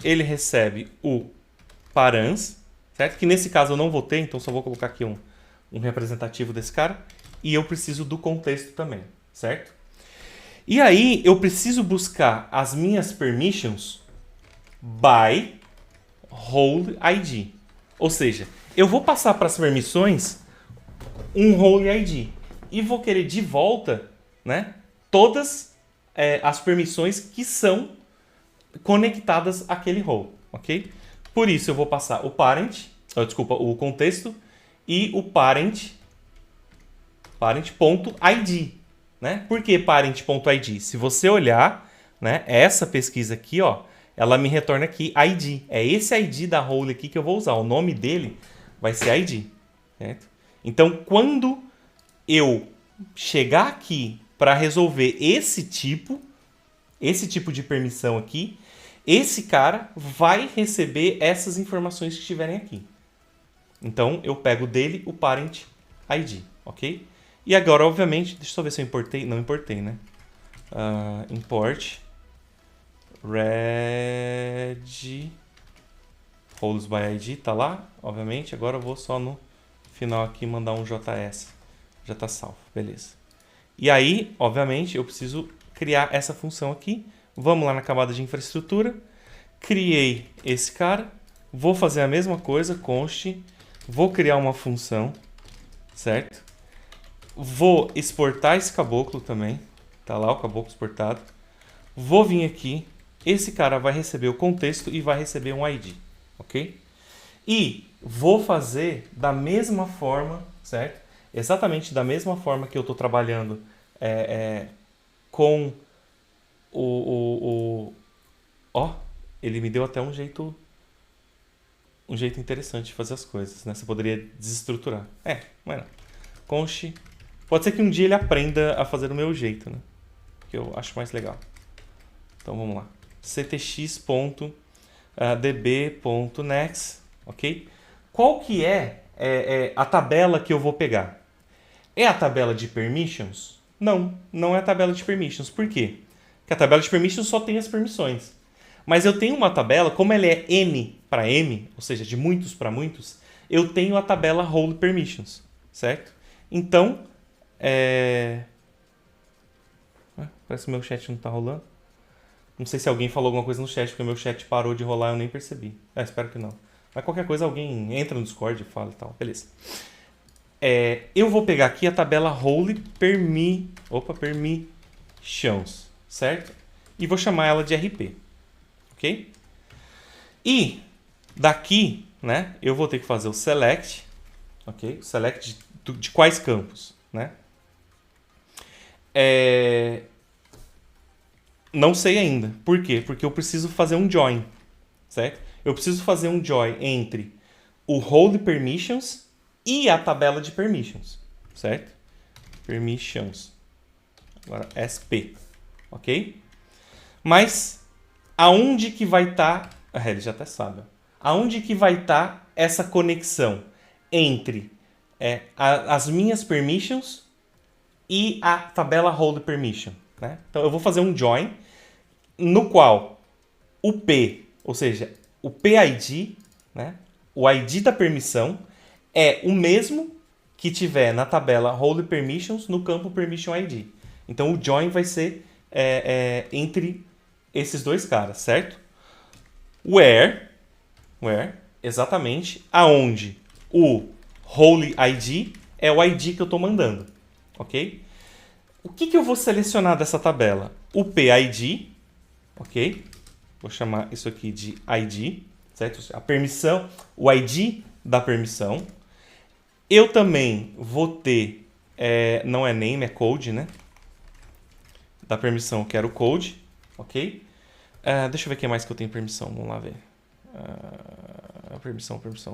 [SPEAKER 1] ele recebe o params, certo? Que nesse caso eu não vou ter, então só vou colocar aqui um representativo desse cara. E eu preciso do contexto também, certo? E aí eu preciso buscar as minhas permissions by role ID. Ou seja, eu vou passar para as permissões um role ID e vou querer de volta, né, todas as permissões que são conectadas àquele role, ok? Por isso eu vou passar o o contexto e o parent.id, né? Por que parent.id? Se você olhar, né, essa pesquisa aqui, ó, ela me retorna aqui ID. É esse ID da role aqui que eu vou usar. O nome dele vai ser ID, certo? Então, quando eu chegar aqui para resolver esse tipo de permissão aqui, esse cara vai receber essas informações que estiverem aqui. Então, eu pego dele o parent ID, ok? E agora, obviamente, deixa eu só ver se eu importei. Não importei, né? Import red roles by ID, tá lá, obviamente. Agora eu vou só no final aqui mandar um JS. Já tá salvo, beleza. E aí, obviamente, eu preciso criar essa função aqui. Vamos lá na camada de infraestrutura. Criei esse cara. Vou fazer a mesma coisa, const. Vou criar uma função, certo? Vou exportar esse caboclo também. Tá lá o caboclo exportado. Vou vir aqui. Esse cara vai receber o contexto e vai receber um ID, ok? E vou fazer da mesma forma, certo? Exatamente da mesma forma que eu estou trabalhando com Ó, ele me deu até um jeito interessante de fazer as coisas, né? Você poderia desestruturar. Não é não. Conche. Pode ser que um dia ele aprenda a fazer do meu jeito, né? Que eu acho mais legal. Então vamos lá. ctx.db.next, ok? Qual que é a tabela que eu vou pegar? É a tabela de permissions? Não, não é a tabela de permissions. Por quê? Porque a tabela de permissions só tem as permissões. Mas eu tenho uma tabela, como ela é N para M, ou seja, de muitos para muitos, eu tenho a tabela role permissions, certo? Então, parece que meu chat não está rolando. Não sei se alguém falou alguma coisa no chat, porque meu chat parou de rolar e eu nem percebi. Espero que não. Mas qualquer coisa, alguém entra no Discord e fala e tal. Beleza. Eu vou pegar aqui a tabela role permissions, certo? E vou chamar ela de RP, ok? E daqui, né, eu vou ter que fazer o select, ok? O select de quais campos, né? Não sei ainda. Por quê? Porque eu preciso fazer um join, certo? Eu preciso fazer um join entre o role permissions e a tabela de permissions, certo? Permissions. Agora, SP, ok? Mas aonde que vai estar... ele já até sabe. Aonde que vai estar essa conexão entre as minhas permissions e a tabela role permission, né? Então eu vou fazer um join no qual o P, ou seja, o PID, né, o ID da permissão, é o mesmo que tiver na tabela role permissions no campo permission ID. Então o join vai ser entre esses dois caras, certo? Where, exatamente, aonde o role ID é o ID que eu estou mandando, ok? O que eu vou selecionar dessa tabela? O PID, ok? Vou chamar isso aqui de ID, certo? A permissão, o ID da permissão. Eu também vou ter, não é name, é code, né? Da permissão eu quero code, ok? Deixa eu ver o que mais que eu tenho permissão, vamos lá ver.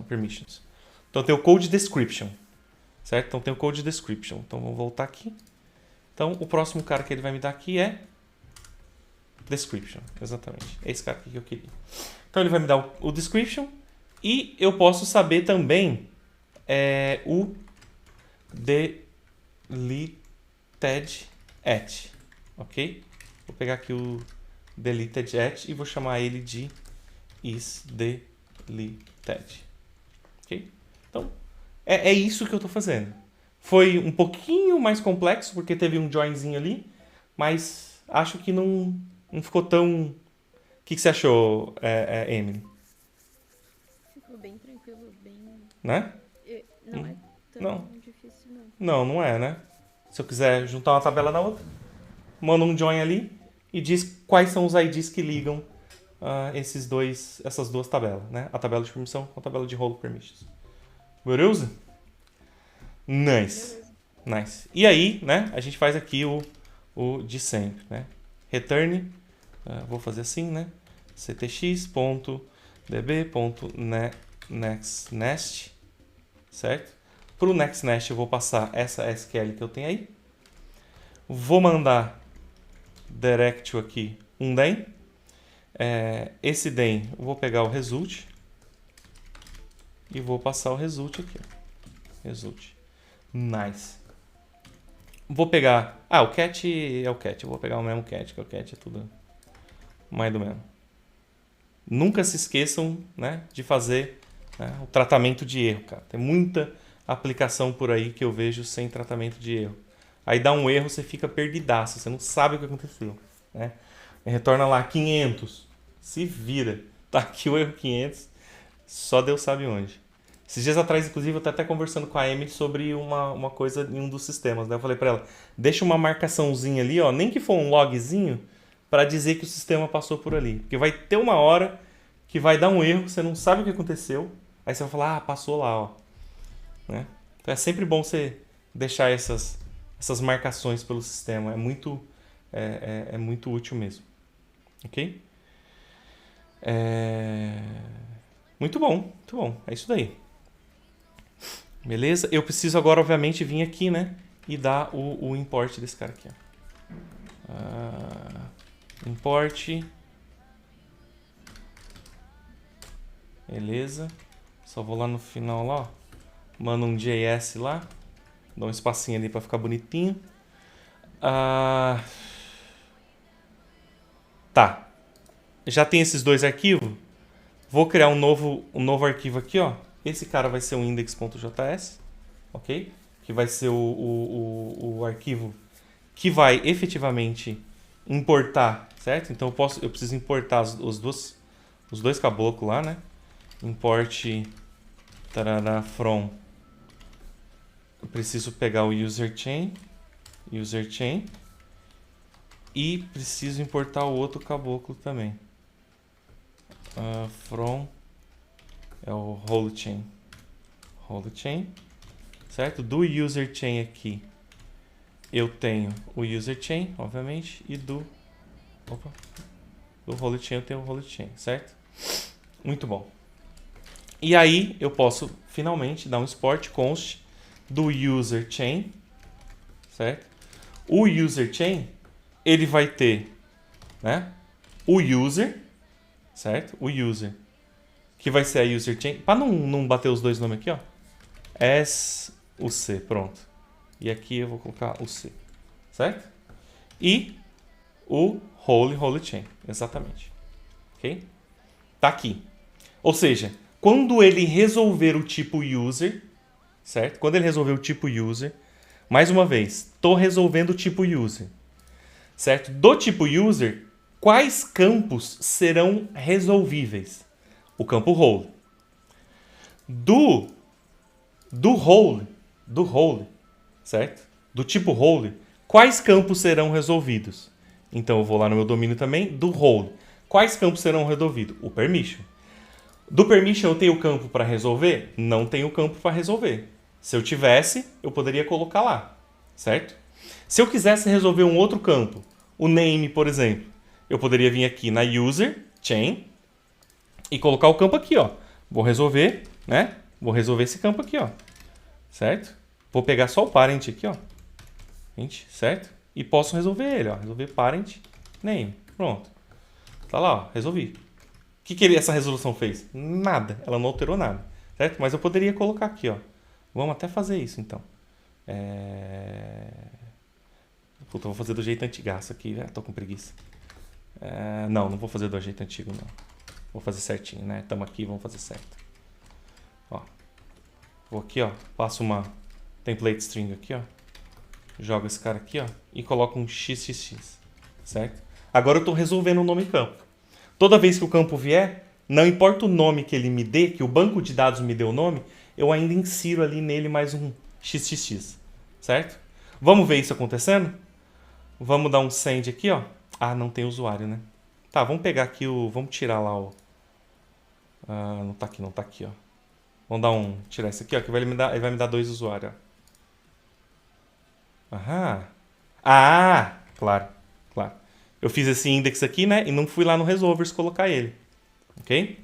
[SPEAKER 1] Permissions. Então tem o code description, certo? Então tem o code description. Então vamos voltar aqui. Então o próximo cara que ele vai me dar aqui é description, exatamente. É esse cara aqui que eu queria. Então ele vai me dar o description e eu posso saber também o deleted at, ok? Vou pegar aqui o deleted at e vou chamar ele de isDeleted, ok? Então é isso que eu estou fazendo. Foi um pouquinho mais complexo porque teve um joinzinho ali, mas acho que não ficou tão... O que você achou, Emily?
[SPEAKER 2] Ficou bem tranquilo, bem...
[SPEAKER 1] Né?
[SPEAKER 2] Não é tão
[SPEAKER 1] Não.
[SPEAKER 2] difícil, não.
[SPEAKER 1] Não é, né? Se eu quiser juntar uma tabela na outra, manda um join ali e diz quais são os IDs que ligam essas duas tabelas, né? A tabela de permissão com a tabela de role permissions. Beleza? Nice. Nice. E aí, né, a gente faz aqui o de sempre, né? Return, vou fazer assim, né? ctx.db.nextNest, certo? Para o nextNest eu vou passar essa SQL que eu tenho aí. Vou mandar direct aqui um den. Esse den eu vou pegar o result e vou passar o result aqui. Result. Nice. Vou pegar... o cat é o cat. Eu vou pegar o mesmo cat, que o cat é tudo mais do mesmo. Nunca se esqueçam, né, de fazer, né, o tratamento de erro, cara. Tem muita aplicação por aí que eu vejo sem tratamento de erro. Aí dá um erro, você fica perdidaço. Você não sabe o que aconteceu, né? Retorna lá 500. Se vira. Tá aqui o erro 500. Só Deus sabe onde. Esses dias atrás, inclusive, eu estava até conversando com a Emily sobre uma coisa em um dos sistemas, né? Eu falei para ela, deixa uma marcaçãozinha ali, ó, nem que for um logzinho, para dizer que o sistema passou por ali. Porque vai ter uma hora que vai dar um erro, você não sabe o que aconteceu, aí você vai falar, passou lá, ó. Né? Então é sempre bom você deixar essas marcações pelo sistema. É muito é muito útil mesmo. Ok? Muito bom, muito bom. É isso daí. Beleza? Eu preciso agora, obviamente, vir aqui, né? E dar o import desse cara aqui. Import. Beleza. Só vou lá no final lá, ó. Mando um JS lá. Dá um espacinho ali pra ficar bonitinho. Tá. Já tem esses dois arquivos. Vou criar um novo arquivo aqui, ó. Esse cara vai ser um index.js, ok? Que vai ser o arquivo que vai efetivamente importar, certo? Então eu preciso importar os dois caboclos lá, né? Import from. Eu preciso pegar o user chain e preciso importar o outro caboclo também. From é o whole chain, certo? Do user chain aqui eu tenho o user chain, obviamente, e do whole chain eu tenho o whole chain, certo? Muito bom. E aí eu posso finalmente dar um export const do user chain, certo? O user chain ele vai ter, né, o user, certo? O user, que vai ser a user chain. Para não bater os dois nomes aqui, ó. O C, pronto. E aqui eu vou colocar o C, certo? E o whole chain, exatamente. Ok? Tá aqui. Ou seja, quando ele resolver o tipo user, certo? Quando ele resolver o tipo user, mais uma vez, estou resolvendo o tipo user, certo? Do tipo user, quais campos serão resolvíveis? O campo whole. Do whole, certo? Do tipo whole, quais campos serão resolvidos? Então eu vou lá no meu domínio também, do whole. Quais campos serão resolvidos? O permission. Do permission eu tenho campo para resolver? Não tenho campo para resolver. Se eu tivesse, eu poderia colocar lá, certo? Se eu quisesse resolver um outro campo, o name, por exemplo, eu poderia vir aqui na user chain e colocar o campo aqui, ó. Vou resolver, né? Vou resolver esse campo aqui, ó. Certo? Vou pegar só o parent aqui, ó. Certo? E posso resolver ele, ó. Resolver parent name. Pronto. Tá lá, ó. Resolvi. O que essa resolução fez? Nada. Ela não alterou nada. Certo? Mas eu poderia colocar aqui, ó. Vamos até fazer isso, então. Puta, eu vou fazer do jeito antigaço aqui. Tô com preguiça. Não vou fazer do jeito antigo, não. Vou fazer certinho, né? Tamo aqui, vamos fazer certo. Ó. Vou aqui, ó. Passo uma template string aqui, ó. Jogo esse cara aqui, ó. E coloco um xxx. Certo? Agora eu tô resolvendo o nome campo. Toda vez que o campo vier, não importa o nome que ele me dê, que o banco de dados me dê o nome, eu ainda insiro ali nele mais um xxx. Certo? Vamos ver isso acontecendo? Vamos dar um send aqui, ó. Não tem usuário, né? Tá, vamos pegar aqui vamos tirar lá o... não tá aqui, ó. Vamos tirar esse aqui, ó, que ele vai me dar 2 usuários, ó. Claro. Eu fiz esse index aqui, né? E não fui lá no resolvers colocar ele. Ok?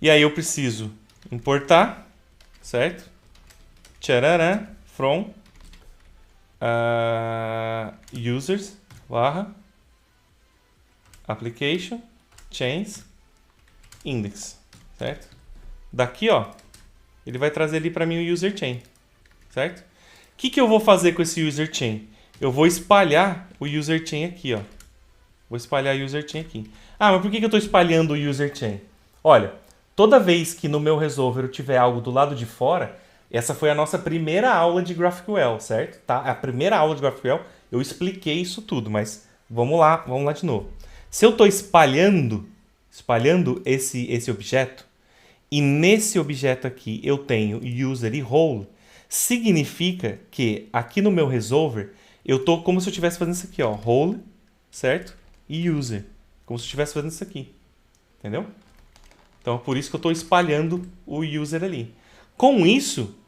[SPEAKER 1] E aí eu preciso importar, certo? Tcharará, from users, barra, application, chains, index, certo? Daqui, ó, ele vai trazer ali para mim o user chain, certo? O que eu vou fazer com esse user chain? Eu vou espalhar o user chain aqui, ó. Vou espalhar o user chain aqui. Mas por que eu estou espalhando o user chain? Olha, toda vez que no meu resolver eu tiver algo do lado de fora, essa foi a nossa primeira aula de GraphQL, certo? Tá? A primeira aula de GraphQL eu expliquei isso tudo, mas vamos lá de novo. Se eu estou espalhando esse objeto, e nesse objeto aqui eu tenho user e role, significa que aqui no meu resolver eu estou como se eu estivesse fazendo isso aqui, ó, role, certo? E user, como se eu estivesse fazendo isso aqui, entendeu? Então é por isso que eu estou espalhando o user ali. Com isso,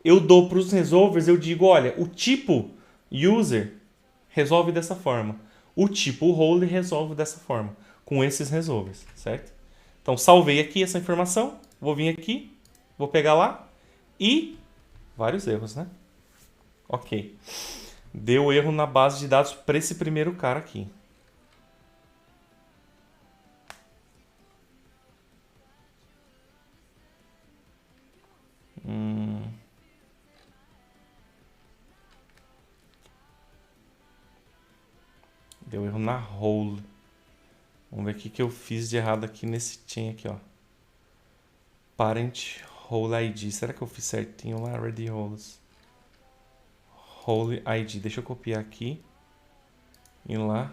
[SPEAKER 1] eu dou para os resolvers, eu digo, olha, o tipo user resolve dessa forma. O tipo role resolve dessa forma, com esses resolvers, certo? Então, salvei aqui essa informação, vou vir aqui, vou pegar lá e... vários erros, né? Ok. Deu erro na base de dados para esse primeiro cara aqui. Deu erro na role. Vamos ver o que eu fiz de errado aqui nesse chain aqui, ó. Parent role ID. Será que eu fiz certinho lá? Ready roles. Role ID. Deixa eu copiar aqui. Ir lá.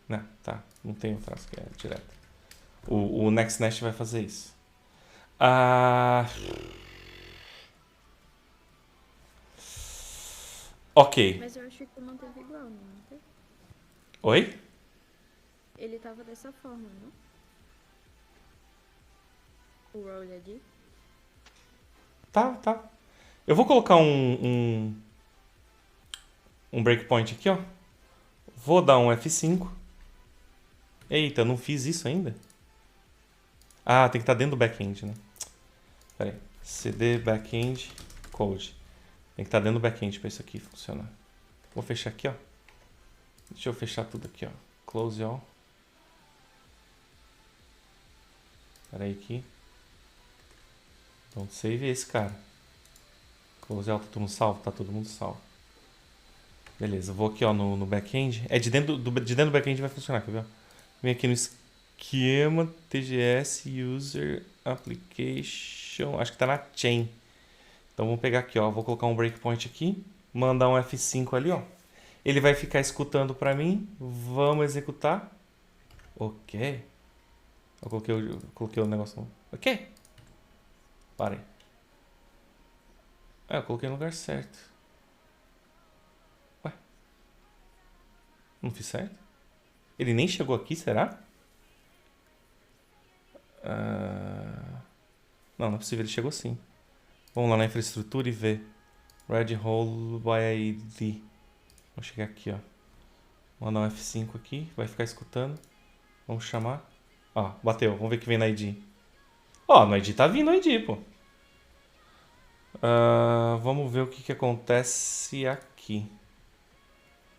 [SPEAKER 1] Não, tá. Não tem o traço que é direto. O NextNest vai fazer isso. Ok.
[SPEAKER 2] Mas eu acho que manteve igual, não manteve?
[SPEAKER 1] Oi?
[SPEAKER 2] Ele tava dessa forma, não? O Roll ID.
[SPEAKER 1] Tá. Eu vou colocar um breakpoint aqui, ó. Vou dar um F5. Eita, eu não fiz isso ainda? Ah, tem que estar dentro do back-end, né? Pera aí. CD back-end code. Tem que estar dentro do back-end para isso aqui funcionar. Vou fechar aqui, ó. Deixa eu fechar tudo aqui, ó. Close all. Pera aí aqui. Don't save esse cara. Close all, tá todo mundo salvo? Tá todo mundo salvo. Beleza, vou aqui, ó, no back-end. É de dentro do back-end vai funcionar, quer ver? Vem aqui no esquema TGS User Application. Acho que tá na chain. Então vamos pegar aqui, ó. Vou colocar um breakpoint aqui. Mandar um F5 ali, ó. Ele vai ficar escutando para mim. Vamos executar. Ok. Eu coloquei o negócio no... Ok. Parei. Eu coloquei no lugar certo. Ué. Não fiz certo? Ele nem chegou aqui, será? Não é possível. Ele chegou sim. Vamos lá na infraestrutura e ver. Red Hole by ID. Vamos chegar aqui, ó. Mandar um F5 aqui. Vai ficar escutando. Vamos chamar. Ó, bateu. Vamos ver o que vem na ID. Ó, no ID tá vindo o ID, pô. Vamos ver o que acontece aqui.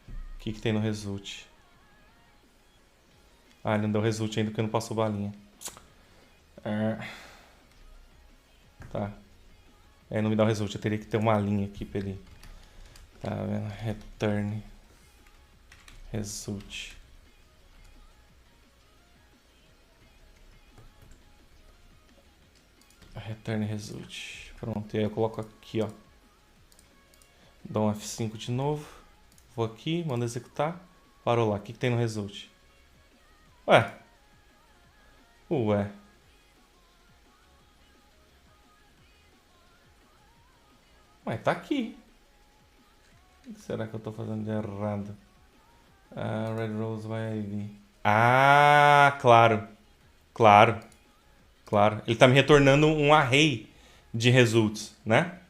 [SPEAKER 1] O que tem no result. Ele não deu result ainda porque não passou balinha. Tá. Não me dá o result. Eu teria que ter uma linha aqui pra ele. Tá vendo? Return result. Return result. Pronto, e aí eu coloco aqui, ó. Dou um F5 de novo. Vou aqui, mando executar. Parou lá. O que tem no result? Ué. Mas tá aqui. O que será que eu tô fazendo de errado? Red Rose by ID. Claro. Ele tá me retornando um array de results, né?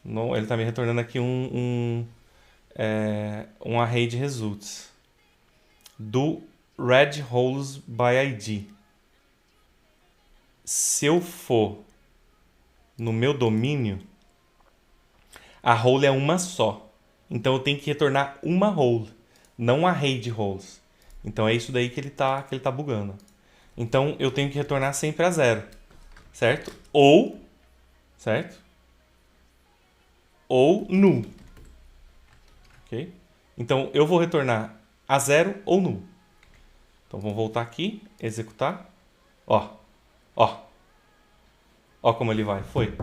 [SPEAKER 1] Ele tá me retornando aqui um array de results do Red Roles by ID. Se eu for no meu domínio, a role é uma só. Então eu tenho que retornar uma role, não um array de roles. Então é isso daí que ele tá bugando. Então eu tenho que retornar sempre a 0, certo? Ou null. Ok? Então eu vou retornar a 0 ou null. Então vamos voltar aqui, executar. Ó como ele vai. Foi.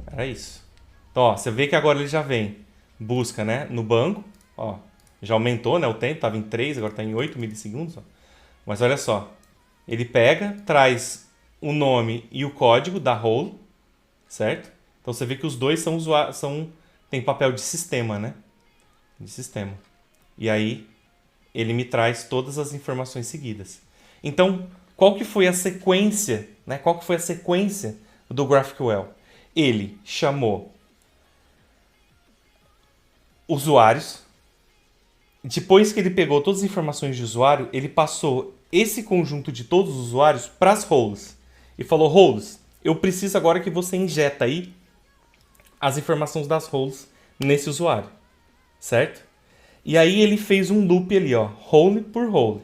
[SPEAKER 1] Era isso. Então, ó, você vê que agora ele já vem. Busca, né? No banco. Ó, já aumentou, né? O tempo. Estava em 3, agora está em 8 milissegundos. Ó. Mas olha só. Ele pega, traz o nome e o código da role. Certo? Então você vê que os dois tem papel de sistema, né? De sistema. E aí ele me traz todas as informações seguidas. Então, qual que foi a sequência, né? Qual que foi a sequência do GraphQL? Ele chamou usuários, depois que ele pegou todas as informações de usuário, ele passou esse conjunto de todos os usuários para as roles. E falou, roles, eu preciso agora que você injeta aí as informações das roles nesse usuário, certo? E aí ele fez um loop ali, ó, role por role.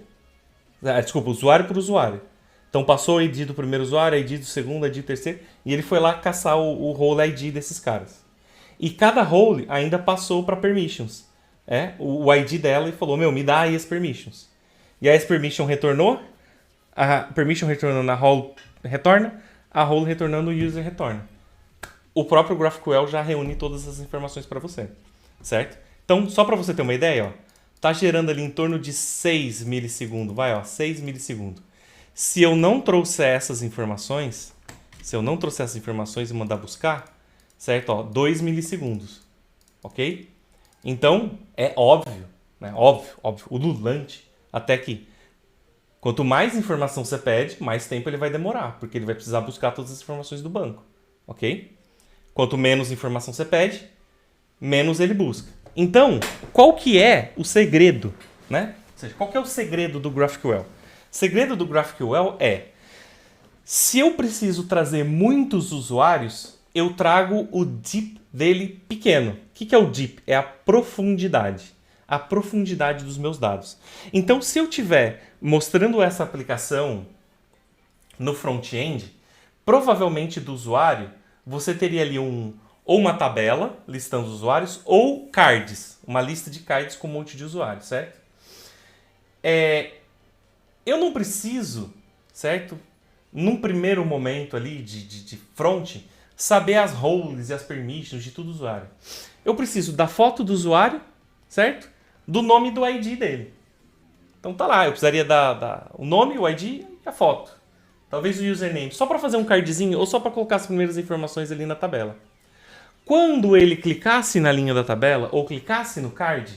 [SPEAKER 1] Desculpa, usuário por usuário. Então passou o ID do primeiro usuário, ID do segundo, ID do terceiro, e ele foi lá caçar o role ID desses caras. E cada role ainda passou para permissions. O ID dela e falou, me dá aí as permissions. E aí as permission retornou, a permission retornando a role retorna, a role retornando o user retorna. O próprio GraphQL já reúne todas as informações para você, certo? Então, só para você ter uma ideia, ó, tá gerando ali em torno de 6 milissegundos, 6 milissegundos. Se eu não trouxer essas informações, e mandar buscar, certo? Ó, 2 milissegundos, ok? Então, é óbvio, né? Óbvio, ululante, até que quanto mais informação você pede, mais tempo ele vai demorar, porque ele vai precisar buscar todas as informações do banco, ok? Quanto menos informação você pede, menos ele busca. Então, qual que é o segredo, né? Ou seja, qual que é o segredo do GraphQL? O segredo do GraphQL é, se eu preciso trazer muitos usuários, eu trago o deep dele pequeno. O que é o deep? É a profundidade. A profundidade dos meus dados. Então, se eu estiver mostrando essa aplicação no front-end, provavelmente do usuário, você teria ali ou uma tabela listando os usuários, ou cards, uma lista de cards com um monte de usuários, certo? Eu não preciso, certo? Num primeiro momento ali de front, saber as roles e as permissions de todo usuário. Eu preciso da foto do usuário, certo? Do nome e do ID dele. Então tá lá, eu precisaria o nome, o ID e a foto. Talvez o username, só para fazer um cardzinho ou só para colocar as primeiras informações ali na tabela. Quando ele clicasse na linha da tabela ou clicasse no card,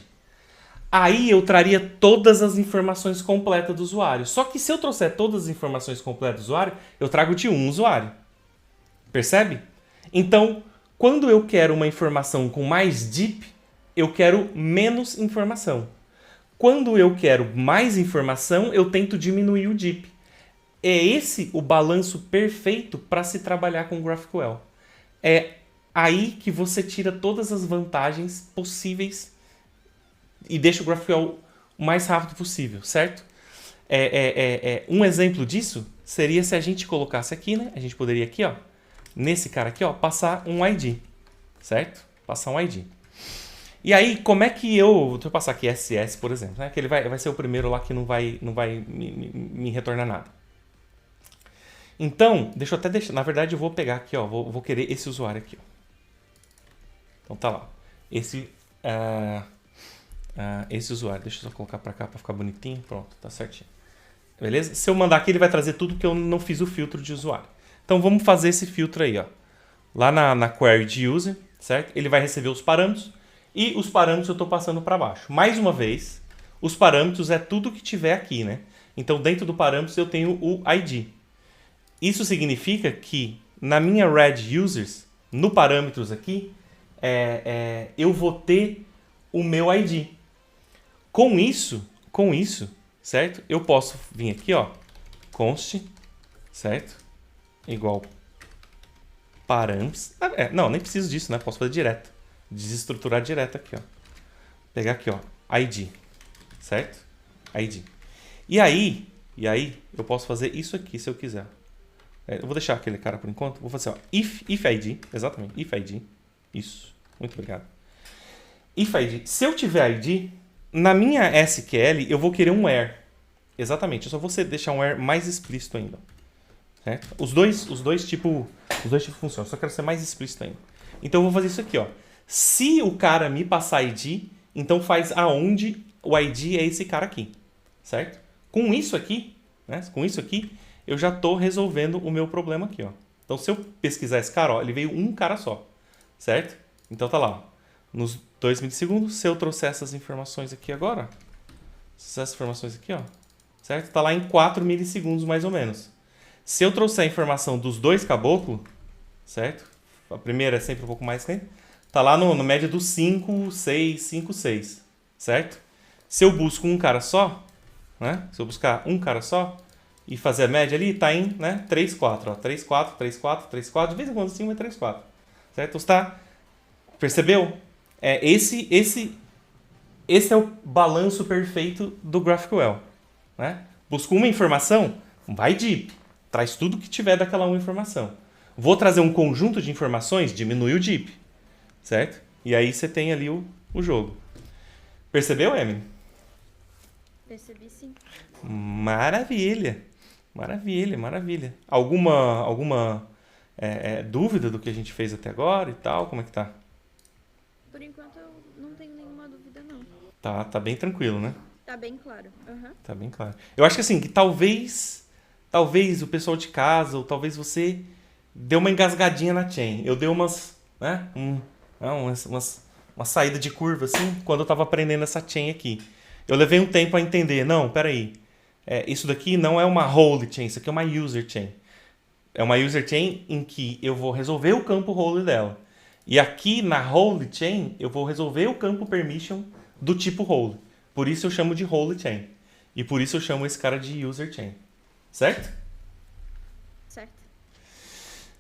[SPEAKER 1] aí eu traria todas as informações completas do usuário. Só que se eu trouxer todas as informações completas do usuário, eu trago de um usuário. Percebe? Então, quando eu quero uma informação com mais deep, eu quero menos informação. Quando eu quero mais informação, eu tento diminuir o deep. É esse o balanço perfeito para se trabalhar com GraphQL. É aí que você tira todas as vantagens possíveis e deixa o GraphQL o mais rápido possível, certo? Um exemplo disso seria se a gente colocasse aqui, né? A gente poderia aqui, ó, nesse cara aqui, ó, passar um ID, certo? Passar um ID. E aí, como é que deixa eu passar aqui SS, por exemplo, né? Que ele vai ser o primeiro lá que não vai me retornar nada. Então, deixa eu até deixar. Na verdade, eu vou pegar aqui, ó. Vou querer esse usuário aqui, ó. Então tá lá. Esse usuário. Deixa eu só colocar pra cá pra ficar bonitinho. Pronto, tá certinho. Beleza? Se eu mandar aqui, ele vai trazer tudo que eu não fiz o filtro de usuário. Então vamos fazer esse filtro aí, ó. Lá na query de user, certo? Ele vai receber os parâmetros. E os parâmetros eu estou passando para baixo. Mais uma vez, os parâmetros é tudo que tiver aqui, né? Então, dentro do parâmetros eu tenho o ID. Isso significa que na minha red users, no parâmetros aqui, eu vou ter o meu ID. Com isso, certo? Eu posso vir aqui, ó, const, certo? Igual parâmetros. Não, nem preciso disso, né? Posso fazer direto. Desestruturar direto aqui, ó. Pegar aqui, ó, ID, certo? ID. E aí eu posso fazer isso aqui se eu quiser. Eu vou deixar aquele cara por enquanto. Vou fazer, ó, if ID, exatamente, if ID. Isso, muito obrigado. If ID. Se eu tiver ID, na minha SQL eu vou querer um where. Exatamente, eu só vou deixar um where mais explícito ainda. Certo? Os dois tipos funcionam, só quero ser mais explícito ainda. Então eu vou fazer isso aqui, ó. Se o cara me passar ID, então faz aonde o ID é esse cara aqui, certo? Com isso aqui, né? Com isso aqui, eu já estou resolvendo o meu problema aqui, ó. Então, se eu pesquisar esse cara, ó, ele veio um cara só, certo? Então tá lá, ó, nos 2 milissegundos. Se eu trouxer essas informações aqui agora, essas informações aqui, ó, certo? Tá lá em 4 milissegundos mais ou menos. Se eu trouxer a informação dos dois caboclos, certo? A primeira é sempre um pouco mais lenta. Tá lá no média do 5, 6, 5, 6, certo? Se eu busco um cara só, né? Se eu buscar um cara só e fazer a média ali, tá em, né, 3, 4. Ó. 3, 4, 3, 4, 3, 4. De vez em quando assim, mas 3, 4. Certo? Você tá... Percebeu? Esse é o balanço perfeito do GraphQL. Né? Busco uma informação, vai deep. Traz tudo que tiver daquela uma informação. Vou trazer um conjunto de informações, diminui o deep. Certo? E aí você tem ali o jogo. Percebeu, Emily?
[SPEAKER 2] Percebi sim.
[SPEAKER 1] Maravilha. Maravilha, maravilha. Alguma dúvida do que a gente fez até agora e tal? Como é que tá?
[SPEAKER 2] Por enquanto eu não tenho nenhuma dúvida, não.
[SPEAKER 1] Tá bem tranquilo, né?
[SPEAKER 2] Tá bem claro. Aham.
[SPEAKER 1] Tá bem claro. Eu acho que assim, que talvez o pessoal de casa, ou talvez você deu uma engasgadinha na chain. Eu dei uma saída de curva assim, quando eu tava aprendendo essa chain aqui. Eu levei um tempo a entender, não, peraí, isso daqui não é uma holy chain, isso aqui é uma user chain. É uma user chain em que eu vou resolver o campo holy dela. E aqui na holy chain, eu vou resolver o campo permission do tipo holy. Por isso eu chamo de holy chain. E por isso eu chamo esse cara de user chain. Certo?
[SPEAKER 2] Certo.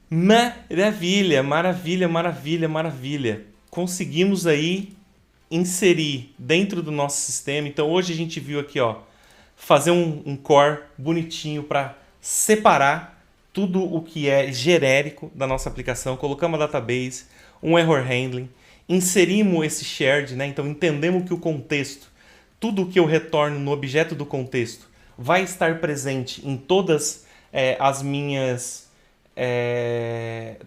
[SPEAKER 1] Maravilha, maravilha, maravilha, maravilha. Conseguimos aí inserir dentro do nosso sistema. Então hoje a gente viu aqui, ó, fazer um core bonitinho para separar tudo o que é genérico da nossa aplicação. Colocamos a database, um error handling, inserimos esse shared, né? Então entendemos que o contexto, tudo o que eu retorno no objeto do contexto, vai estar presente em todas as minhas...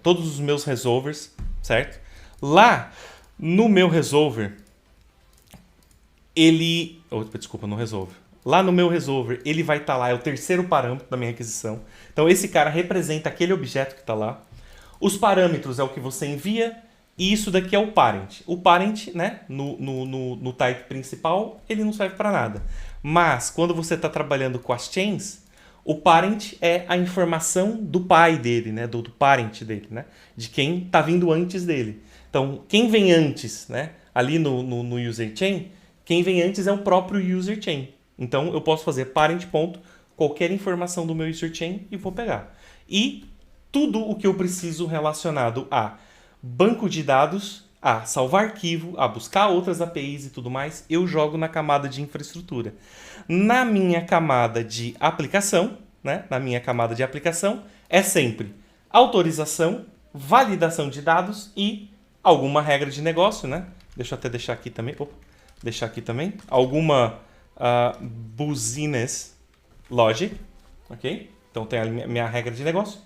[SPEAKER 1] todos os meus resolvers, certo? Lá no meu resolver, no resolver. Lá no meu resolver, ele vai estar lá, é o terceiro parâmetro da minha requisição. Então esse cara representa aquele objeto que está lá. Os parâmetros é o que você envia e isso daqui é o parent. O parent, né, no type principal, ele não serve para nada. Mas quando você está trabalhando com as chains, o parent é a informação do pai dele, né, do parent dele, né, de quem está vindo antes dele. Então, quem vem antes, né, ali no user chain, quem vem antes é o próprio user chain. Então, eu posso fazer parent ponto, qualquer informação do meu user chain e vou pegar. E tudo o que eu preciso relacionado a banco de dados, a salvar arquivo, a buscar outras APIs e tudo mais, eu jogo na camada de infraestrutura. Na minha camada de aplicação, né, é sempre autorização, validação de dados e alguma regra de negócio, né? Deixa eu até deixar aqui também. Alguma business logic, ok? Então tem a minha regra de negócio.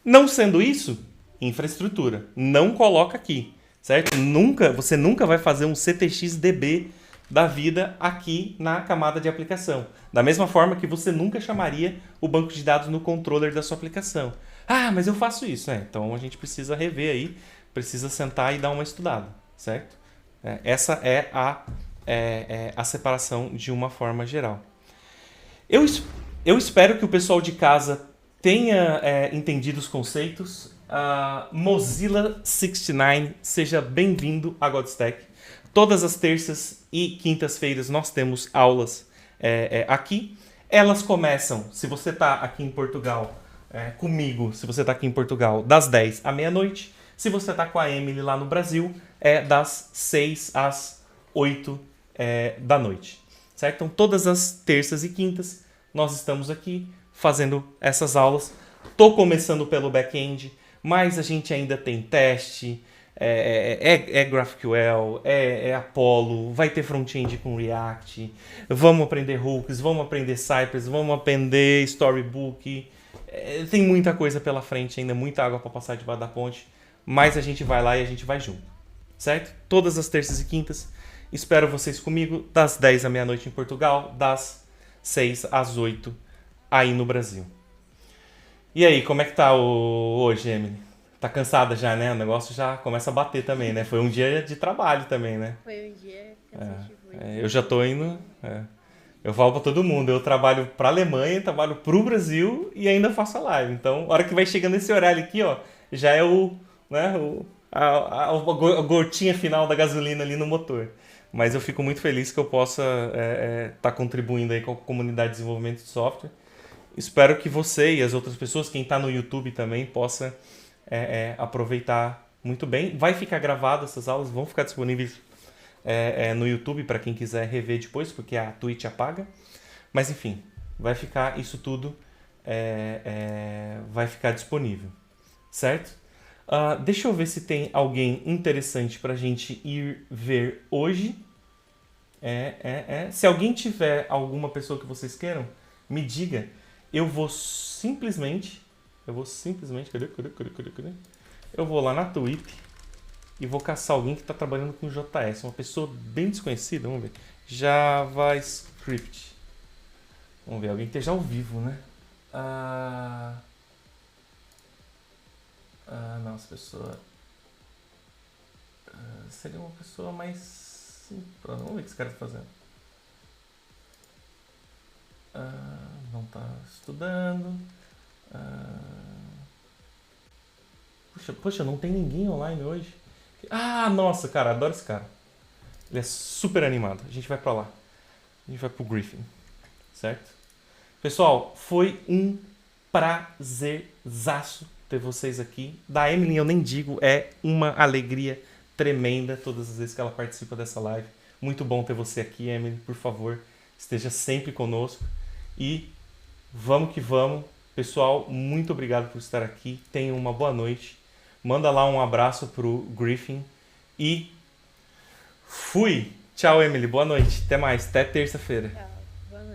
[SPEAKER 1] Não sendo isso, infraestrutura. Não coloca aqui, certo? Você nunca vai fazer um CTX-DB da vida aqui na camada de aplicação. Da mesma forma que você nunca chamaria o banco de dados no controller da sua aplicação. Ah, mas eu faço isso, né? Então a gente precisa rever aí, precisa sentar e dar uma estudada, certo? Essa é a separação de uma forma geral. Eu espero que o pessoal de casa tenha entendido os conceitos. Mozilla 69, seja bem-vindo a Godstack. Todas as terças e quintas-feiras nós temos aulas aqui. Elas começam, se você está aqui em Portugal comigo, se você está aqui em Portugal, das 10 à meia-noite. Se você está com a Emily lá no Brasil, das 6 às 8 da noite. Certo? Então, todas as terças e quintas, nós estamos aqui fazendo essas aulas. Estou começando pelo back-end, mas a gente ainda tem teste, GraphQL, Apollo, vai ter front-end com React, vamos aprender hooks, vamos aprender Cypress, vamos aprender Storybook. Tem muita coisa pela frente ainda, muita água para passar debaixo da ponte, mas a gente vai lá e a gente vai junto, certo? Todas as terças e quintas, espero vocês comigo, das 10 à meia-noite em Portugal, das 6 às 8 aí no Brasil. E aí, como é que tá hoje, Emily? Tá cansada já, né? O negócio já começa a bater também, né? Foi um dia de trabalho também, né?
[SPEAKER 2] Foi um dia cansativo.
[SPEAKER 1] Eu já tô indo... Eu falo pra todo mundo, eu trabalho pra Alemanha, trabalho pro Brasil e ainda faço a live. Então, a hora que vai chegando esse horário aqui, ó, já é a gotinha final da gasolina ali no motor. Mas eu fico muito feliz que eu possa estar contribuindo aí com a comunidade de desenvolvimento de software. Espero que você e as outras pessoas, quem está no YouTube também, possa aproveitar muito bem. Vai ficar gravado, essas aulas vão ficar disponíveis no YouTube para quem quiser rever depois, porque a Twitch apaga. Mas enfim, vai ficar isso tudo, vai ficar disponível, certo? Deixa eu ver se tem alguém interessante para a gente ir ver hoje. Se alguém tiver alguma pessoa que vocês queiram, me diga. Eu vou simplesmente... Cadê? Eu vou lá na Twitch e vou caçar alguém que está trabalhando com JS. Uma pessoa bem desconhecida, vamos ver. JavaScript. Vamos ver, alguém que esteja ao vivo, né? Não, essa pessoa... seria uma pessoa mais... Vamos ver o que esse cara está fazendo. Não está estudando. Poxa, não tem ninguém online hoje. Nossa, cara, adoro esse cara. Ele é super animado. A gente vai pra lá. A gente vai pro Griffin. Certo? Pessoal, foi um prazerzaço ter vocês aqui. Da Emily eu nem digo, é uma alegria tremenda todas as vezes que ela participa dessa live. Muito bom ter você aqui, Emily. Por favor, esteja sempre conosco. E vamos que vamos. Pessoal, muito obrigado por estar aqui. Tenham uma boa noite. Manda lá um abraço pro Griffin. E fui! Tchau, Emily. Boa noite. Até mais. Até terça-feira.